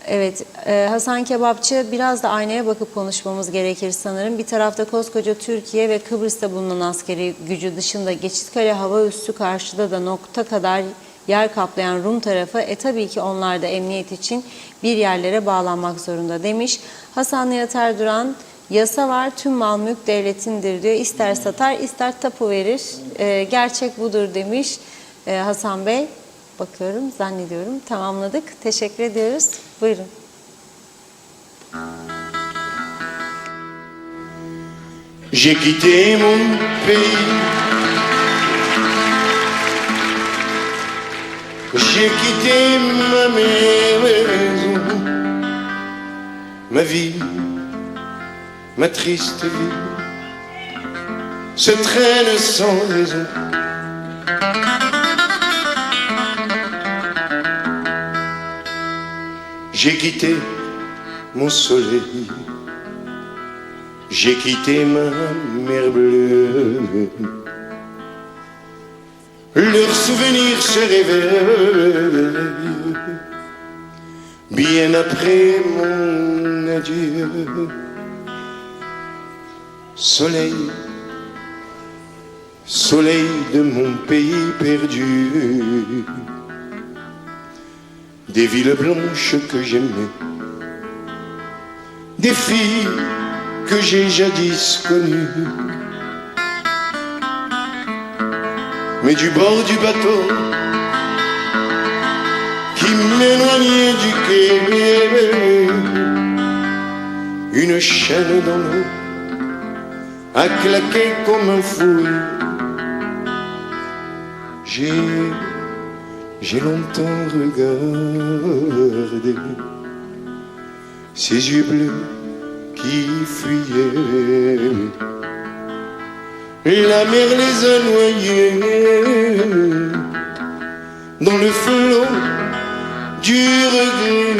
Evet, Hasan Kebapçı, biraz da aynaya bakıp konuşmamız gerekir sanırım. Bir tarafta koskoca Türkiye ve Kıbrıs'ta bulunan askeri gücü dışında Geçitkale hava üssü, karşıda da nokta kadar yer kaplayan Rum tarafı. Tabii ki onlar da emniyet için bir yerlere bağlanmak zorunda demiş. Hasan Nihat Erduran, yasa var, tüm mal mülk devletindir diyor. İster satar, ister tapu verir. Gerçek budur demiş Hasan Bey. Bakıyorum, zannediyorum. Tamamladık. Teşekkür ediyoruz. Buyurun. J'ai quitté mon pays, j'ai quitté ma maison, ma vie, ma triste vie, se traîne sans raison. J'ai quitté mon soleil, j'ai quitté ma mer bleue. Leurs souvenirs se réveillent bien après mon adieu. Soleil, soleil de mon pays perdu, des villes blanches que j'aimais, des filles que j'ai jadis connues. Mais du bord du bateau qui m'éloignait du quai, une chaîne dans l'eau a claqué comme un fou. J'ai longtemps regardé ces yeux bleus qui fuyaient. La mer les a noyés dans le flot du regret.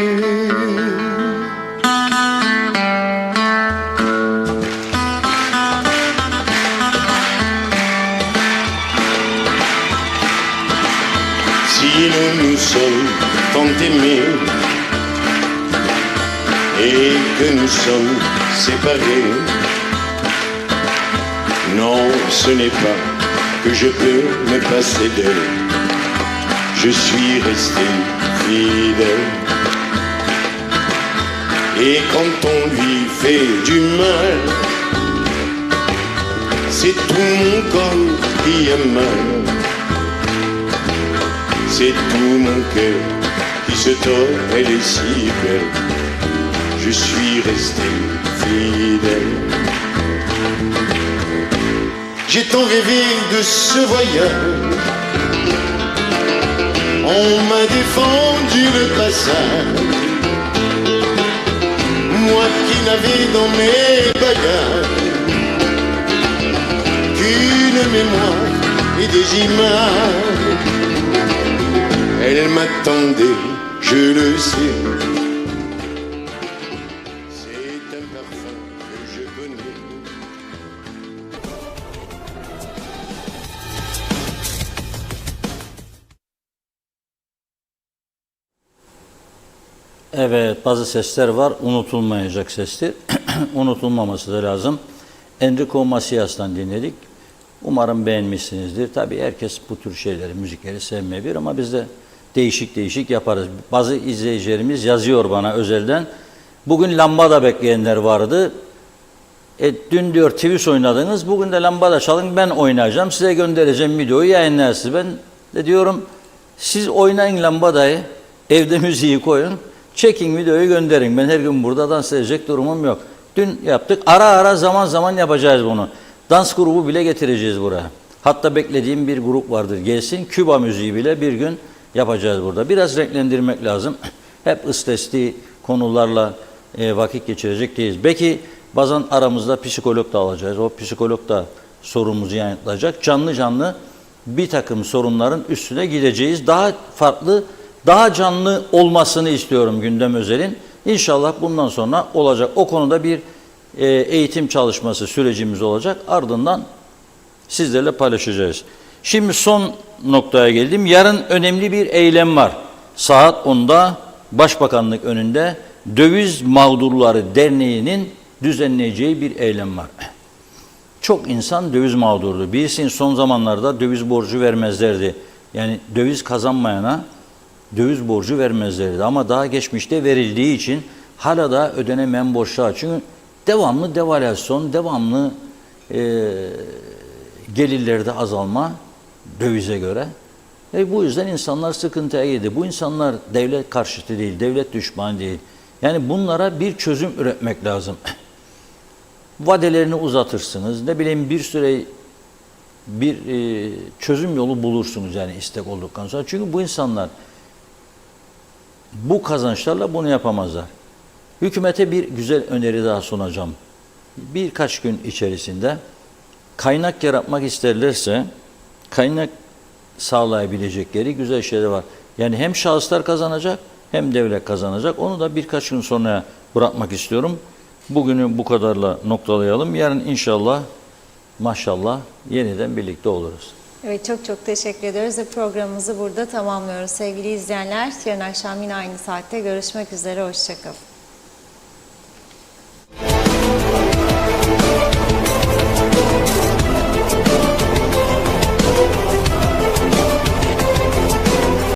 Si nous nous sommes tant aimés et que nous sommes séparés, non, ce n'est pas que je peux me passer d'elle. Je suis resté fidèle. Et quand on lui fait du mal, c'est tout mon corps qui a mal. C'est tout mon cœur qui se tord, elle est si belle. Je suis resté fidèle. J'ai tant rêvé de ce voyage, on m'a défendu le passage, moi qui n'avais dans mes bagages qu'une mémoire et des images. Elle m'attendait, je le sais. C'est un parfum que je connais. Evet, bazı sesler var, unutulmayacak sesler. Unutulmaması da lazım. Enrico Macias'tan dinledik. Umarım beğenmişsinizdir. Tabii herkes bu tür şeyleri, müzikleri sevmeyebilir ama biz de değişik değişik yaparız. Bazı izleyicilerimiz yazıyor bana özelden. Bugün lambada bekleyenler vardı. Dün diyor Twist oynadınız, bugün de lambada çalın, ben oynayacağım. Size göndereceğim videoyu, yayınlarsınız. Ben de diyorum Siz oynayın lambadayı, evde müziği koyun, çekin videoyu gönderin. Ben her gün burada dans edecek durumum yok. Dün yaptık, ara ara zaman zaman yapacağız bunu. Dans grubu bile getireceğiz buraya. Hatta beklediğim bir grup vardır, gelsin. Küba müziği bile bir gün yapacağız burada. Biraz renklendirmek lazım. Hep ıstesti konularla vakit geçirecek değiliz. Belki bazen aramızda psikolog da alacağız. O psikolog da sorumuzu yanıtlayacak. Canlı canlı bir takım sorunların üstüne gideceğiz. Daha farklı, daha canlı olmasını istiyorum gündem özelin. İnşallah bundan sonra olacak. O konuda bir eğitim çalışması sürecimiz olacak. Ardından sizlerle paylaşacağız. Şimdi son noktaya geldim. Yarın önemli bir eylem var. Saat 10'da Başbakanlık önünde Döviz Mağdurları Derneği'nin düzenleyeceği bir eylem var. Çok insan döviz mağdurdu. Bilirsin son zamanlarda döviz borcu vermezlerdi. Yani döviz kazanmayana döviz borcu vermezlerdi. Ama daha geçmişte verildiği için hala da ödenemeyen borçlar. Çünkü devamlı devalüasyon, devamlı gelirlerde azalma dövize göre. Bu yüzden insanlar sıkıntıya girdi. Bu insanlar devlet karşıtı değil, devlet düşmanı değil. Yani bunlara bir çözüm üretmek lazım. Vadelerini uzatırsınız. Ne bileyim bir süre bir çözüm yolu bulursunuz yani istek olduktan sonra. Çünkü bu insanlar bu kazançlarla bunu yapamazlar. Hükümete bir güzel öneri daha sunacağım. Birkaç gün içerisinde kaynak yaratmak isterlerse kaynak sağlayabilecekleri güzel şeyler var. Yani hem şahıslar kazanacak hem devlet kazanacak. Onu da birkaç gün sonra bırakmak istiyorum. Bugünü bu kadarla noktalayalım. Yarın inşallah maşallah yeniden birlikte oluruz. Evet, çok çok teşekkür ediyoruz ve programımızı burada tamamlıyoruz. Sevgili izleyenler, yarın akşam yine aynı saatte görüşmek üzere. Hoşça kalın.